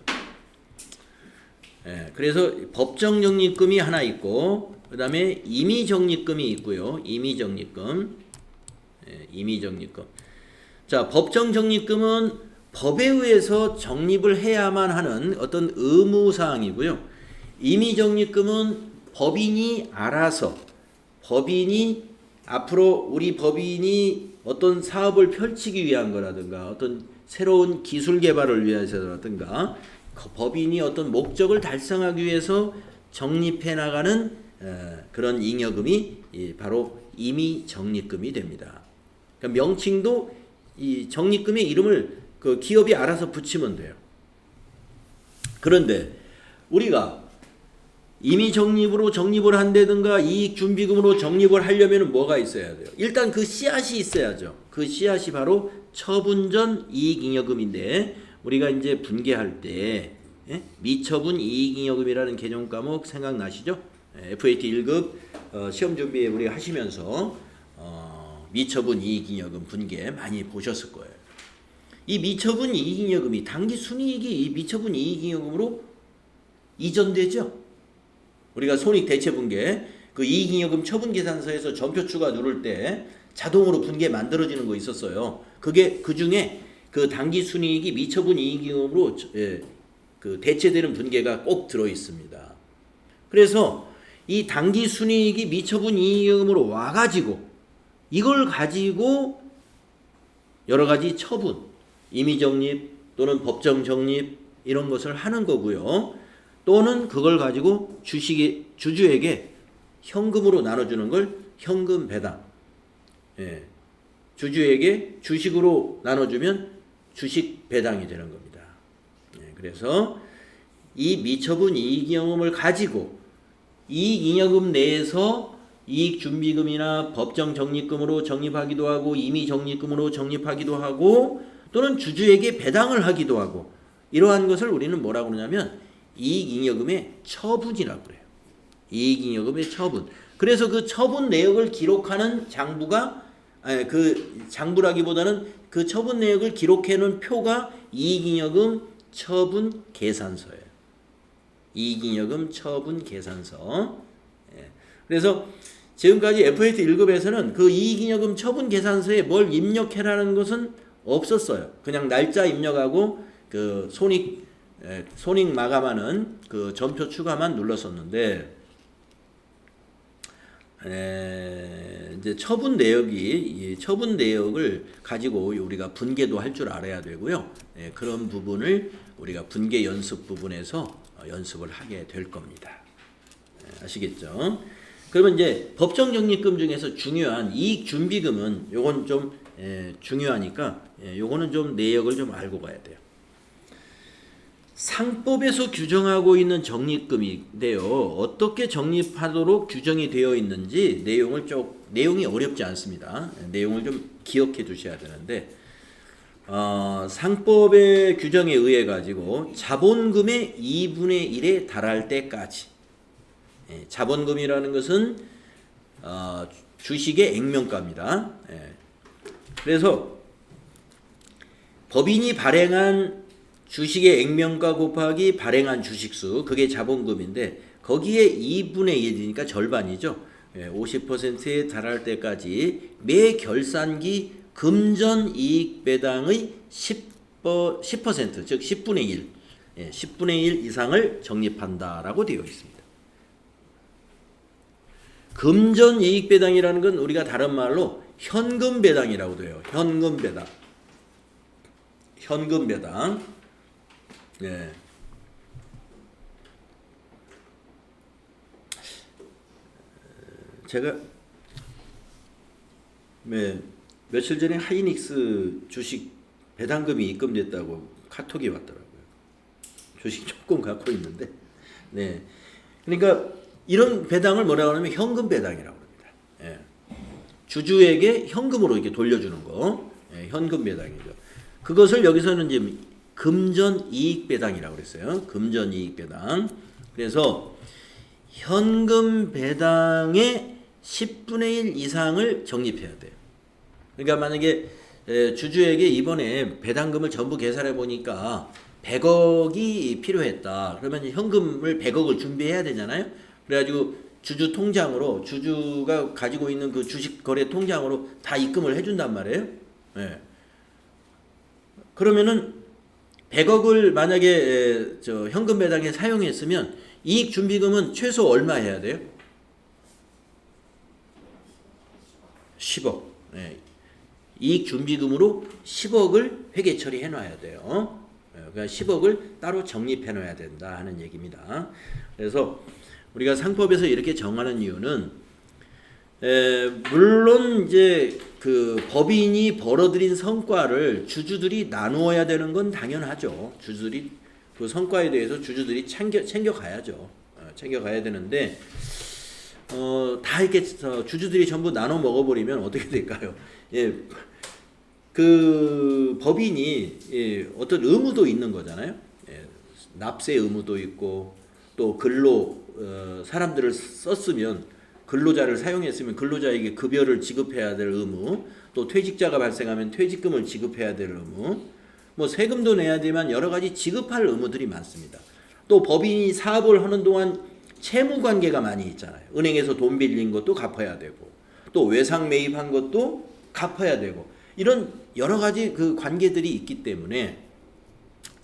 그래서 법정적립금이 하나 있고 그 다음에 임의적립금이 있고요. 임의적립금. 임의적립금. 자, 법정적립금은 법에 의해서 적립을 해야만 하는 어떤 의무사항이고요. 임의적립금은 법인이 알아서 법인이 앞으로 우리 법인이 어떤 사업을 펼치기 위한 거라든가 어떤 새로운 기술 개발을 위해서라든가 법인이 어떤 목적을 달성하기 위해서 적립해 나가는 그런 잉여금이 바로 임의적립금이 됩니다. 그러니까 명칭도 이 적립금의 이름을 그 기업이 알아서 붙이면 돼요. 그런데 우리가 임의적립으로 적립을 한다든가 이익준비금으로 적립을 하려면 뭐가 있어야 돼요? 일단 그 씨앗이 있어야죠. 그 씨앗이 바로 처분 전 이익잉여금인데 우리가 이제 분계할 때 미처분 이익잉여금이라는 개정 과목 생각나시죠? FAT 1급 시험 준비 우리 하시면서 미처분 이익잉여금 분계 많이 보셨을 거예요. 이 미처분 이익잉여금이 당기순이익이 이 미처분 이익잉여금으로 이전되죠. 우리가 손익대체분계 그 이익잉여금 처분계산서에서 전표추가 누를 때 자동으로 분계 만들어지는 거 있었어요. 그게 그 중에 그 당기 순이익이 미처분 이익이익으로 그 대체되는 분계가 꼭 들어 있습니다. 그래서 이 당기 순이익이 미처분 이익으로 와가지고 이걸 가지고 여러 가지 처분, 임의 적립 또는 법정 적립 이런 것을 하는 거고요. 또는 그걸 가지고 주주에게 현금으로 나눠주는 걸 현금 배당. 예. 주주에게 주식으로 나눠주면 주식 배당이 되는 겁니다. 예. 그래서 이 미처분 이익잉여금을 가지고 이익잉여금 내에서 이익준비금이나 법정 적립금으로 적립하기도 하고 임의 적립금으로 적립하기도 하고 또는 주주에게 배당을 하기도 하고 이러한 것을 우리는 뭐라고 그러냐면 이익잉여금의 처분이라고 그래요. 이익잉여금의 처분. 그래서 그 처분 내역을 기록하는 장부가 그 장부라기보다는 그 처분 내역을 기록해 놓은 표가 이익잉여금 처분 계산서예요. 이익잉여금 처분 계산서. 그래서 지금까지 FAT 1급에서는 그 이익잉여금 처분 계산서에 뭘 입력해라는 것은 없었어요. 그냥 날짜 입력하고 그 손익 마감하는 그 전표 추가만 눌렀었는데 이제 처분 내역을 가지고 우리가 분계도 할 줄 알아야 되고요. 그런 부분을 우리가 분계 연습 부분에서 연습을 하게 될 겁니다. 아시겠죠? 그러면 이제 법정 적립금 중에서 중요한 이익 준비금은 요건 좀 중요하니까 요거는 좀 내역을 좀 알고 가야 돼요. 상법에서 규정하고 있는 적립금인데요. 어떻게 적립하도록 규정이 되어 있는지 내용이 어렵지 않습니다. 내용을 좀 기억해 두셔야 되는데 상법의 규정에 의해 가지고 자본금의 2분의 1에 달할 때까지 자본금이라는 것은 주식의 액면가입니다. 그래서 법인이 발행한 주식의 액면가 곱하기 발행한 주식수 그게 자본금인데 거기에 2분의 1이니까 절반이죠. 50%에 달할 때까지 매 결산기 금전 이익 배당의 10% 즉 10분의 1 10분의 1 이상을 적립한다라고 되어 있습니다. 금전 이익 배당이라는 건 우리가 다른 말로 현금 배당이라고 돼요. 현금 배당. 현금 배당. 네. 제가 며칠 전에 하이닉스 주식 배당금이 입금됐다고 카톡이 왔더라고요. 주식 조금 갖고 있는데, 네. 그러니까 이런 배당을 뭐라고 하냐면 현금 배당이라고 합니다. 예. 주주에게 현금으로 이렇게 돌려주는 거, 현금 배당이죠. 그것을 여기서는 이제 금전 이익 배당이라고 그랬어요. 금전 이익 배당. 그래서 현금 배당의 10분의 1 이상을 적립해야 돼요. 그러니까 만약에 주주에게 이번에 배당금을 전부 계산해 보니까 100억이 필요했다. 그러면 현금을 100억을 준비해야 되잖아요. 그래가지고 주주 통장으로 주주가 가지고 있는 그 주식 거래 통장으로 다 입금을 해준단 말이에요. 네. 그러면은 100억을 만약에 현금 배당에 사용했으면 이익 준비금은 최소 얼마 해야 돼요? 10억. 네. 이익 준비금으로 10억을 회계 처리해 놔야 돼요. 그러니까 10억을 따로 적립해 놔야 된다 하는 얘기입니다. 그래서 우리가 상법에서 이렇게 정하는 이유는 물론 이제 그 법인이 벌어들인 성과를 주주들이 나누어야 되는 건 당연하죠. 주주들이 그 성과에 대해서 주주들이 챙겨가야죠. 챙겨가야 되는데 다 이렇게 주주들이 전부 나눠 먹어버리면 어떻게 될까요? 예, 그 법인이 어떤 의무도 있는 거잖아요. 납세 의무도 있고 또 근로 사람들을 썼으면 근로자를 사용했으면 근로자에게 급여를 지급해야 될 의무, 또 퇴직자가 발생하면 퇴직금을 지급해야 될 의무, 뭐 세금도 내야 되지만 여러 가지 지급할 의무들이 많습니다. 또 법인이 사업을 하는 동안 채무 관계가 많이 있잖아요. 은행에서 돈 빌린 것도 갚아야 되고 또 외상 매입한 것도 갚아야 되고 이런 여러 가지 그 관계들이 있기 때문에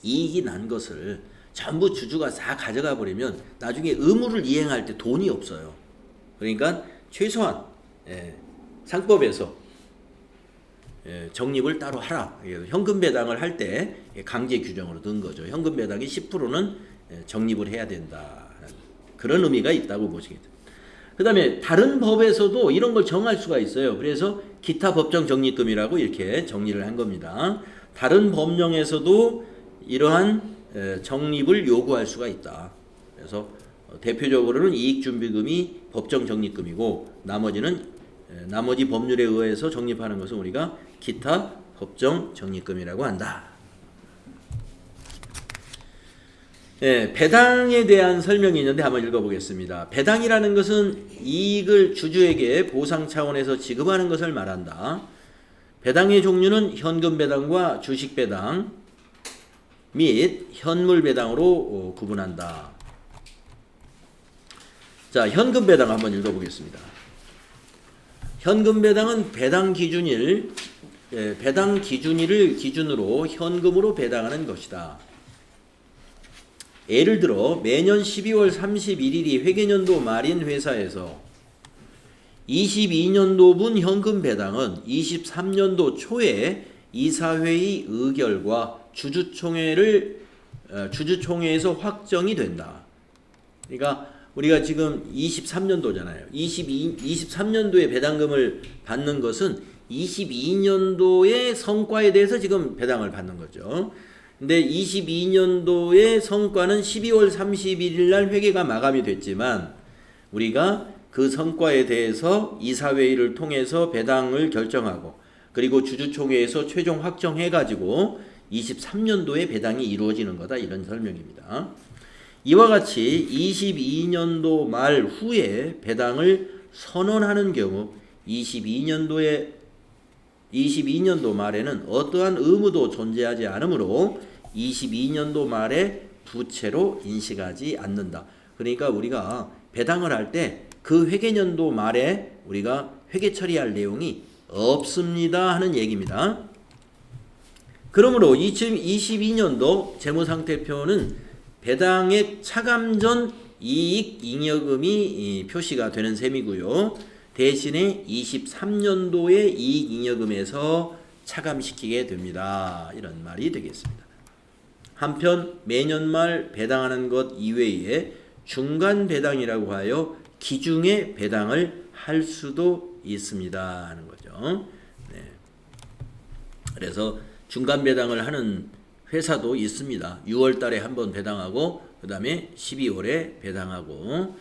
이익이 난 것을 전부 주주가 다 가져가 버리면 나중에 의무를 이행할 때 돈이 없어요. 그러니까 최소한 상법에서 적립을 따로 하라. 현금 배당을 할 때 강제 규정으로 든 거죠. 현금 배당의 10%는 적립을 해야 된다. 그런 의미가 있다고 보시겠죠. 그 다음에 다른 법에서도 이런 걸 정할 수가 있어요. 그래서 기타 법정 적립금이라고 이렇게 정리를 한 겁니다. 다른 법령에서도 이러한 적립을 요구할 수가 있다. 그래서 대표적으로는 이익준비금이 법정 적립금이고 나머지 법률에 의해서 적립하는 것은 우리가 기타 법정 적립금이라고 한다. 배당에 대한 설명이 있는데 한번 읽어보겠습니다. 배당이라는 것은 이익을 주주에게 보상 차원에서 지급하는 것을 말한다. 배당의 종류는 현금 배당과 주식 배당 및 현물 배당으로 구분한다. 자, 현금 배당 한번 읽어보겠습니다. 현금 배당은 배당 기준일을 기준으로 현금으로 배당하는 것이다. 예를 들어 매년 12월 31일이 회계년도 말인 회사에서 22년도분 현금 배당은 23년도 초에 이사회의 의결과 주주총회에서 확정이 된다. 그러니까 우리가 지금 23년도잖아요. 23년도에 배당금을 받는 것은 22년도의 성과에 대해서 지금 배당을 받는 거죠. 근데 22년도의 성과는 12월 31일 날 회계가 마감이 됐지만 우리가 그 성과에 대해서 이사회의를 통해서 배당을 결정하고 그리고 주주총회에서 최종 확정해가지고 23년도에 배당이 이루어지는 거다. 이런 설명입니다. 이와 같이 22년도 말 후에 배당을 선언하는 경우 22년도 말에는 어떠한 의무도 존재하지 않으므로 22년도 말에 부채로 인식하지 않는다. 그러니까 우리가 배당을 할 때 그 회계년도 말에 우리가 회계 처리할 내용이 없습니다 하는 얘기입니다. 그러므로 2022년도 재무상태표는 배당의 차감 전 이익 잉여금이 표시가 되는 셈이고요. 대신에 23년도의 이익 잉여금에서 차감시키게 됩니다. 이런 말이 되겠습니다. 한편 매년 말 배당하는 것 이외에 중간 배당이라고 하여 기중에 배당을 할 수도 있습니다 하는 거죠. 네. 그래서 중간 배당을 하는 회사도 있습니다. 6월 달에 한번 배당하고 그 다음에 12월에 배당하고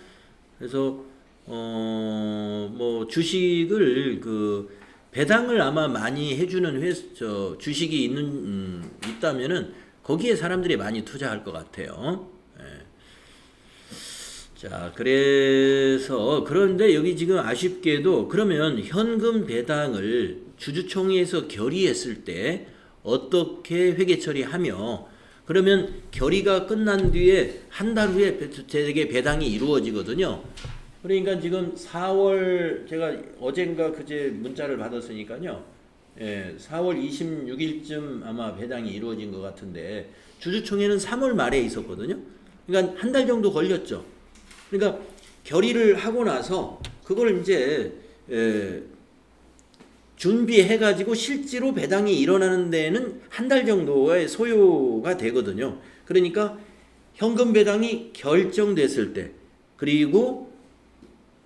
그래서 뭐 주식을 배당을 아마 많이 해주는 주식이 있다면은 거기에 사람들이 많이 투자할 것 같아요. 자, 그런데 여기 지금 아쉽게도 그러면 현금 배당을 주주총회에서 결의했을 때 어떻게 회계 처리하며 그러면 결의가 끝난 뒤에 한 달 후에 대개 배당이 이루어지거든요. 그러니까 지금 4월 제가 어젠가 그제 문자를 받았으니까요. 4월 26일쯤 아마 배당이 이루어진 것 같은데 주주총회는 3월 말에 있었거든요. 그러니까 한 달 정도 걸렸죠. 그러니까 결의를 하고 나서 그걸 이제 준비해가지고 실제로 배당이 일어나는 데는 한 달 정도의 소요가 되거든요. 그러니까 현금 배당이 결정됐을 때 그리고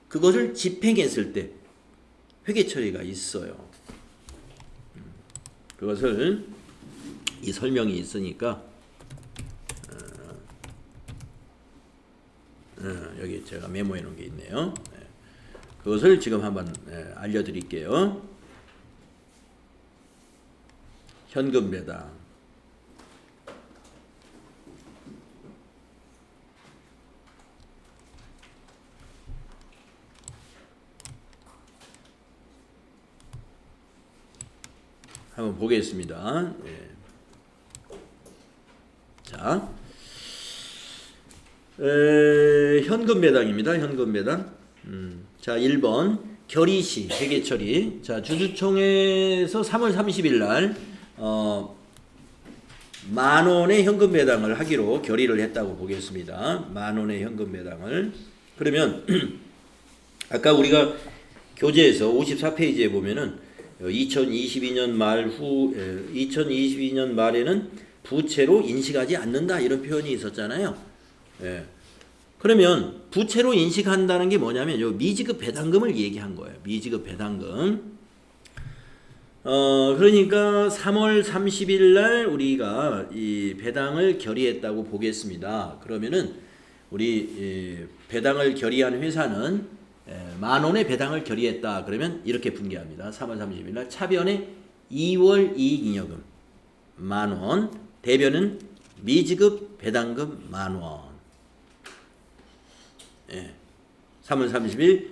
그것을 집행했을 때 회계 처리가 있어요. 그것을 이 설명이 있으니까 여기 제가 메모해 놓은 게 있네요. 그것을 지금 한번 알려드릴게요. 현금 배당. 한번 보겠습니다. 자, 현금 배당입니다. 현금 배당. 자, 1번 결의시 회계 처리. 자, 주주총회에서 3월 30일 날 10,000원의 현금 배당을 하기로 결의를 했다고 보겠습니다. 10,000원의 현금 배당을. 그러면 아까 우리가 교재에서 54페이지에 보면은 2022년 말에는 부채로 인식하지 않는다 이런 표현이 있었잖아요. 예. 그러면 부채로 인식한다는 게 뭐냐면 요 미지급 배당금을 얘기한 거예요. 미지급 배당금. 그러니까 3월 30일 날 우리가 이 배당을 결의했다고 보겠습니다. 그러면은 우리 배당을 결의한 회사는 10,000원의 배당을 결의했다. 그러면 이렇게 분개합니다. 3월 30일 날 차변의 2월 이익잉여금 10,000원, 대변은 미지급 배당금 10,000원. 3월 30일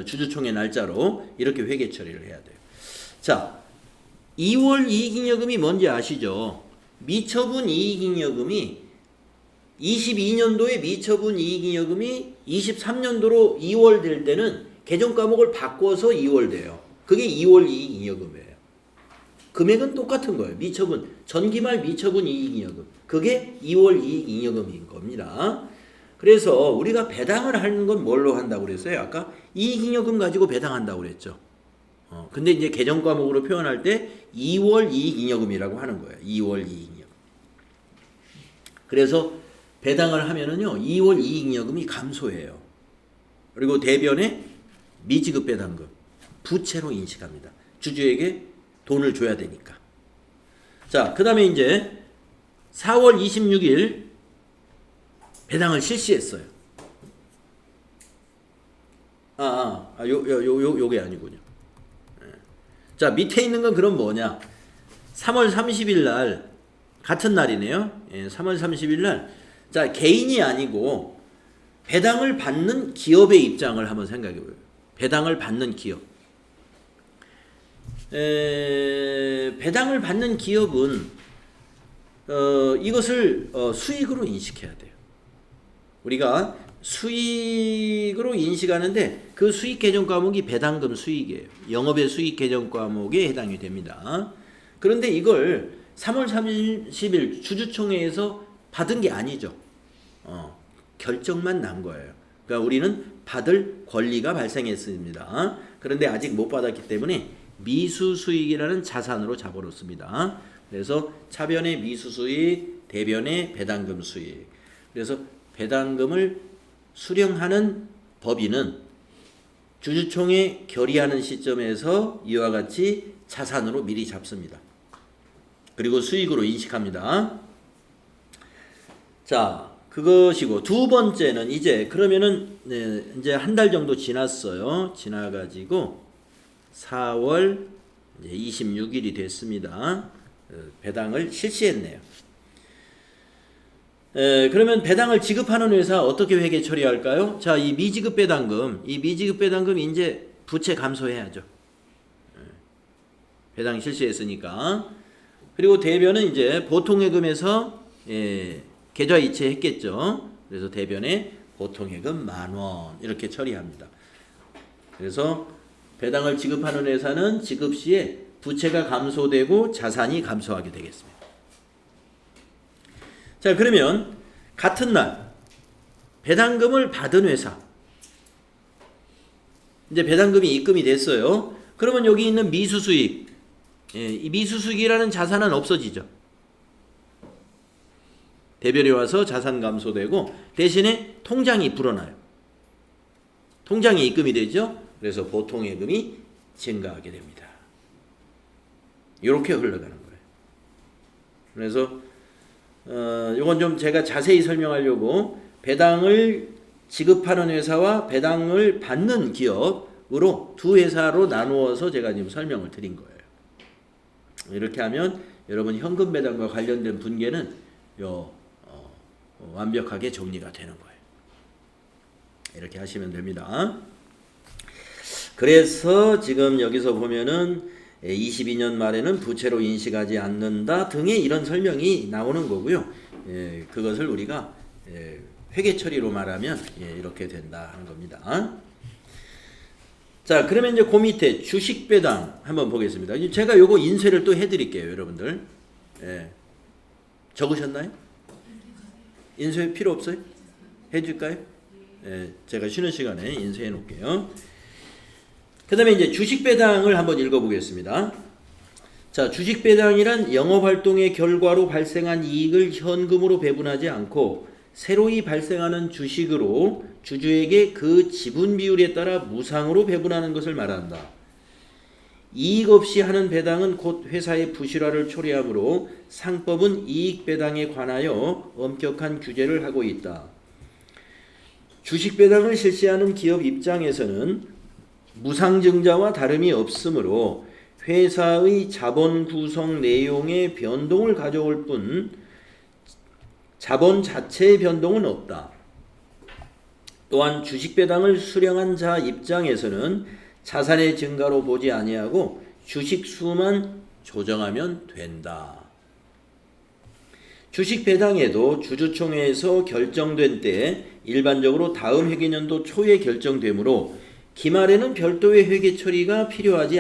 주주총회 날짜로 이렇게 회계 처리를 해야 돼요. 자, 2월 이익잉여금이 뭔지 아시죠? 미처분 이익잉여금이 22년도에 미처분 이익잉여금이 23년도로 2월 될 때는 계정 과목을 바꿔서 2월 돼요. 그게 2월 이익잉여금이에요. 금액은 똑같은 거예요. 미처분, 전기말 미처분 이익잉여금. 그게 2월 이익잉여금인 겁니다. 그래서 우리가 배당을 하는 건 뭘로 한다고 그랬어요? 아까 이익잉여금 가지고 배당한다고 그랬죠. 근데 이제 계정 과목으로 표현할 때 2월 이익잉여금이라고 하는 거예요. 2월 이익잉여금. 그래서 배당을 하면은요, 2월 이익잉여금이 감소해요. 그리고 대변에 미지급 배당금, 부채로 인식합니다. 주주에게 돈을 줘야 되니까. 자, 그 다음에 이제 4월 26일 배당을 실시했어요. 요게 아니군요. 자, 밑에 있는 건 그럼 뭐냐? 3월 30일 날 같은 날이네요. 3월 30일 날 자, 개인이 아니고 배당을 받는 기업의 입장을 한번 생각해 보세요. 배당을 받는 기업. 배당을 받는 기업은 이것을 수익으로 인식해야 돼요. 우리가 수익으로 인식하는데 그 수익 계정 과목이 배당금 수익이에요. 영업의 수익 계정 과목에 해당이 됩니다. 그런데 이걸 3월 30일 주주총회에서 받은 게 아니죠. 결정만 난 거예요. 그러니까 우리는 받을 권리가 발생했습니다. 그런데 아직 못 받았기 때문에 미수수익이라는 자산으로 잡아놓습니다. 그래서 차변의 미수수익, 대변의 배당금 수익. 그래서 배당금을 수령하는 법인은 주주총회 결의하는 시점에서 이와 같이 자산으로 미리 잡습니다. 그리고 수익으로 인식합니다. 자, 그것이고 두 번째는 이제 그러면은 이제 한 달 정도 지났어요. 지나가지고 4월 26일이 됐습니다. 배당을 실시했네요. 그러면 배당을 지급하는 회사 어떻게 회계 처리할까요? 자, 이 미지급 배당금 이제 부채 감소해야죠. 배당 실시했으니까. 그리고 대변은 이제 보통예금에서 계좌이체 했겠죠. 그래서 대변에 보통예금 10,000원 이렇게 처리합니다. 그래서 배당을 지급하는 회사는 지급 시에 부채가 감소되고 자산이 감소하게 되겠습니다. 자, 그러면 같은 날 배당금을 받은 회사, 이제 배당금이 입금이 됐어요. 그러면 여기 있는 미수수익, 이 미수수익이라는 자산은 없어지죠. 대별에 와서 자산 감소되고 대신에 통장이 불어나요. 통장이 입금이 되죠. 그래서 보통예금이 증가하게 됩니다. 이렇게 흘러가는 거예요. 그래서 이건 좀 제가 자세히 설명하려고 배당을 지급하는 회사와 배당을 받는 기업으로 두 회사로 나누어서 제가 지금 설명을 드린 거예요. 이렇게 하면 여러분 현금 배당과 관련된 분계는 완벽하게 정리가 되는 거예요. 이렇게 하시면 됩니다. 그래서 지금 여기서 보면은 22년 말에는 부채로 인식하지 않는다 등의 이런 설명이 나오는 거고요. 그것을 우리가 회계 처리로 말하면 이렇게 된다 하는 겁니다. 자, 그러면 이제 그 밑에 주식 배당 한번 보겠습니다. 제가 요거 인쇄를 또 해드릴게요, 여러분들. 예. 적으셨나요? 인쇄 필요 없어요? 해줄까요? 예, 제가 쉬는 시간에 인쇄해 놓을게요. 그 다음에 이제 주식 배당을 한번 읽어보겠습니다. 자, 주식 배당이란 영업활동의 결과로 발생한 이익을 현금으로 배분하지 않고 새로이 발생하는 주식으로 주주에게 그 지분 비율에 따라 무상으로 배분하는 것을 말한다. 이익 없이 하는 배당은 곧 회사의 부실화를 초래하므로 상법은 이익 배당에 관하여 엄격한 규제를 하고 있다. 주식 배당을 실시하는 기업 입장에서는 무상증자와 다름이 없으므로 회사의 자본 구성 내용의 변동을 가져올 뿐 자본 자체의 변동은 없다. 또한 주식 배당을 수령한 자 입장에서는 자산의 증가로 보지 아니하고 주식 수만 조정하면 된다. 주식 배당에도 주주총회에서 결정된 때 일반적으로 다음 회계년도 초에 결정되므로 기말에는 별도의 회계 처리가 필요하지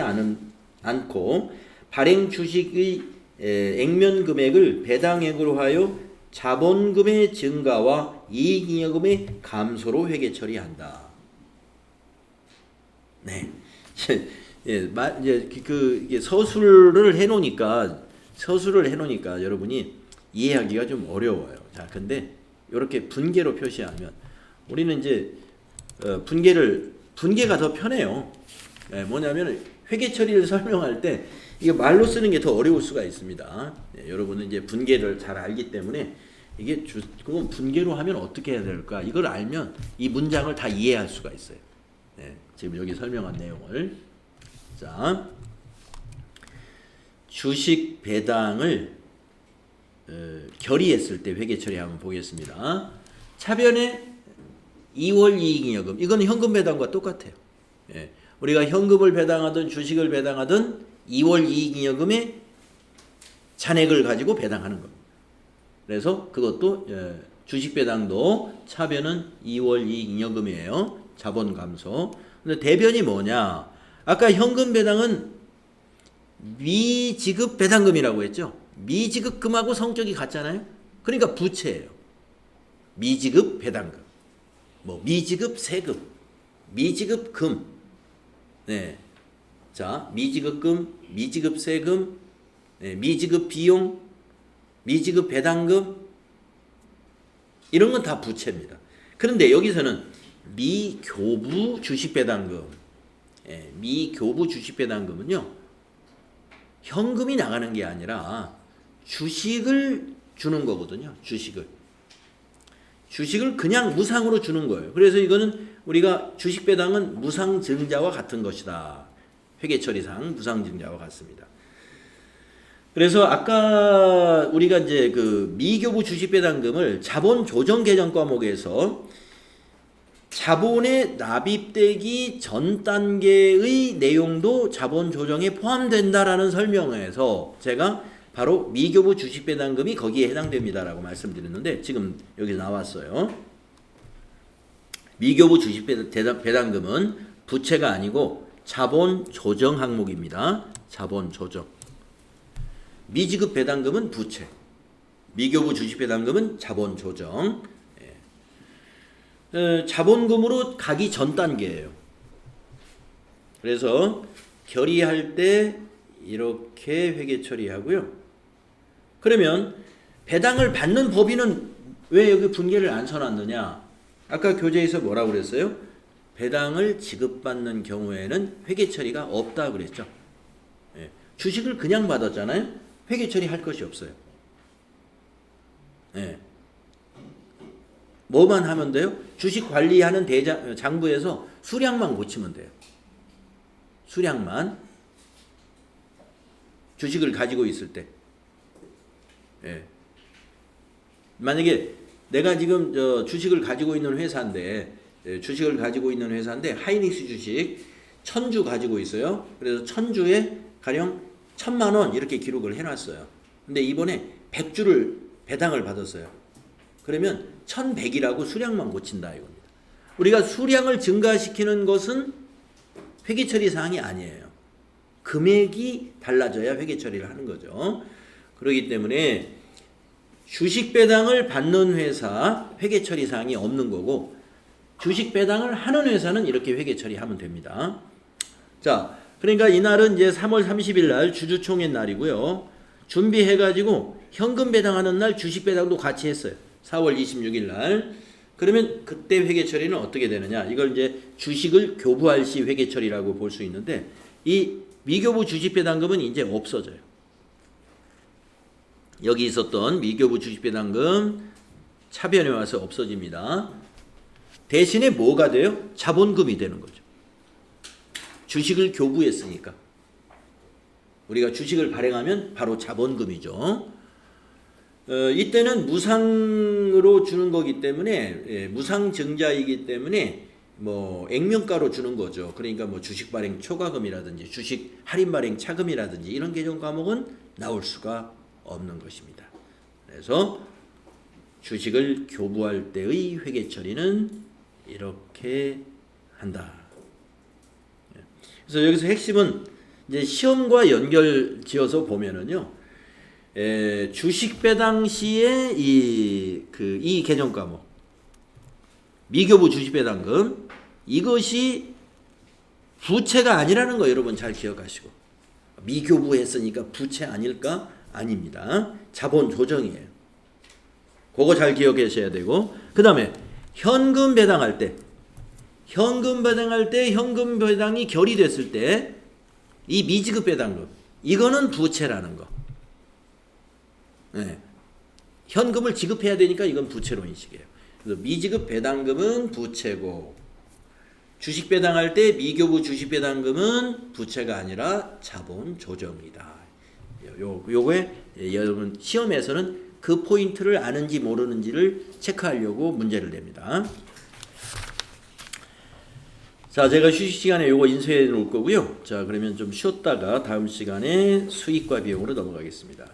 않고 발행 주식의 액면 금액을 배당액으로 하여 자본금의 증가와 이익잉여금의 감소로 회계 처리한다. 네, 이게 서술을 해놓으니까 여러분이 이해하기가 좀 어려워요. 자, 근데 이렇게 분계로 표시하면 우리는 이제 분계가 더 편해요. 네, 뭐냐면 회계 처리를 설명할 때 이게 말로 쓰는 게 더 어려울 수가 있습니다. 네, 여러분은 이제 분계를 잘 알기 때문에 이게 그럼 분계로 하면 어떻게 해야 될까? 이걸 알면 이 문장을 다 이해할 수가 있어요. 네, 지금 여기 설명한 내용을. 자, 주식 배당을 결의했을 때 회계 처리 한번 보겠습니다. 차변에 2월 이익잉여금, 이건 현금 배당과 똑같아요. 예, 우리가 현금을 배당하든 주식을 배당하든 2월 이익잉여금의 잔액을 가지고 배당하는 겁니다. 그래서 그것도 주식 배당도 차변은 2월 이익잉여금이에요. 자본 감소. 근데 대변이 뭐냐? 아까 현금 배당은 미지급 배당금이라고 했죠. 미지급금하고 성격이 같잖아요. 그러니까 부채예요. 미지급 배당금. 뭐 미지급 세금, 미지급 금. 네. 자, 미지급금, 미지급 세금, 네, 미지급 비용, 미지급 배당금, 이런 건 다 부채입니다. 그런데 여기서는 미교부 주식배당금, 미교부 주식배당금은요, 현금이 나가는 게 아니라 주식을 주는 거거든요. 주식을 그냥 무상으로 주는 거예요. 그래서 이거는 우리가 주식배당은 무상증자와 같은 것이다. 회계처리상 무상증자와 같습니다. 그래서 아까 우리가 이제 그 미교부 주식배당금을 자본 조정 개정 과목에서 자본의 납입되기 전 단계의 내용도 자본 조정에 포함된다라는 설명에서 제가 바로 미교부 주식배당금이 거기에 해당됩니다라고 말씀드렸는데 지금 여기 나왔어요. 미교부 주식배당금은 부채가 아니고 자본 조정 항목입니다. 자본 조정. 미지급 배당금은 부채, 미교부 주식배당금은 자본 조정. 자본금으로 가기 전 단계예요. 그래서 결의할 때 이렇게 회계 처리하고요. 그러면 배당을 받는 법인은 왜 여기 분계를 안 써놨느냐? 아까 교재에서 뭐라고 그랬어요? 배당을 지급받는 경우에는 회계 처리가 없다 그랬죠. 주식을 그냥 받았잖아요. 회계 처리할 것이 없어요. 뭐만 하면 돼요? 주식 관리하는 장부에서 수량만 고치면 돼요. 수량만. 주식을 가지고 있을 때. 만약에 내가 지금 주식을 가지고 있는 회사인데 하이닉스 주식 1000주 가지고 있어요. 그래서 1000주에 가령 1000만 원 이렇게 기록을 해놨어요. 근데 이번에 100주를 배당을 받았어요. 그러면 1100이라고 수량만 고친다 이겁니다. 우리가 수량을 증가시키는 것은 회계 처리 사항이 아니에요. 금액이 달라져야 회계 처리를 하는 거죠. 그렇기 때문에 주식 배당을 받는 회사 회계 처리 사항이 없는 거고, 주식 배당을 하는 회사는 이렇게 회계 처리하면 됩니다. 자, 그러니까 이날은 이제 3월 30일 날 주주총회 날이고요. 준비해가지고 현금 배당하는 날 주식 배당도 같이 했어요. 4월 26일 날. 그러면 그때 회계 처리는 어떻게 되느냐? 이걸 이제 주식을 교부할 시 회계 처리라고 볼 수 있는데, 이 미교부 주식 배당금은 이제 없어져요. 여기 있었던 미교부 주식 배당금 차변에 와서 없어집니다. 대신에 뭐가 돼요? 자본금이 되는 거죠. 주식을 교부했으니까. 우리가 주식을 발행하면 바로 자본금이죠. 이때는 무상으로 주는 거기 때문에, 무상 증자이기 때문에 뭐 액면가로 주는 거죠. 그러니까 뭐 주식 발행 초과금이라든지 주식 할인 발행 차금이라든지 이런 개정 과목은 나올 수가 없는 것입니다. 그래서 주식을 교부할 때의 회계 처리는 이렇게 한다. 그래서 여기서 핵심은 이제 시험과 연결 지어서 보면은요, 주식 배당 시에 이 개정 과목, 미교부 주식 배당금, 이것이 부채가 아니라는 거 여러분 잘 기억하시고, 미교부 했으니까 부채 아닐까? 아닙니다. 자본 조정이에요. 그거 잘 기억하셔야 되고, 그 다음에 현금 배당할 때 현금 배당이 결의됐을 때 이 미지급 배당금, 이거는 부채라는 거. 네. 현금을 지급해야 되니까 이건 부채로 인식이에요. 그래서 미지급 배당금은 부채고, 주식 배당할 때 미교부 주식 배당금은 부채가 아니라 자본 조정이다. 요거에 여러분 시험에서는 그 포인트를 아는지 모르는지를 체크하려고 문제를 냅니다. 자, 제가 휴식 시간에 요거 인쇄해 놓을 거고요. 자, 그러면 좀 쉬었다가 다음 시간에 수익과 비용으로 넘어가겠습니다.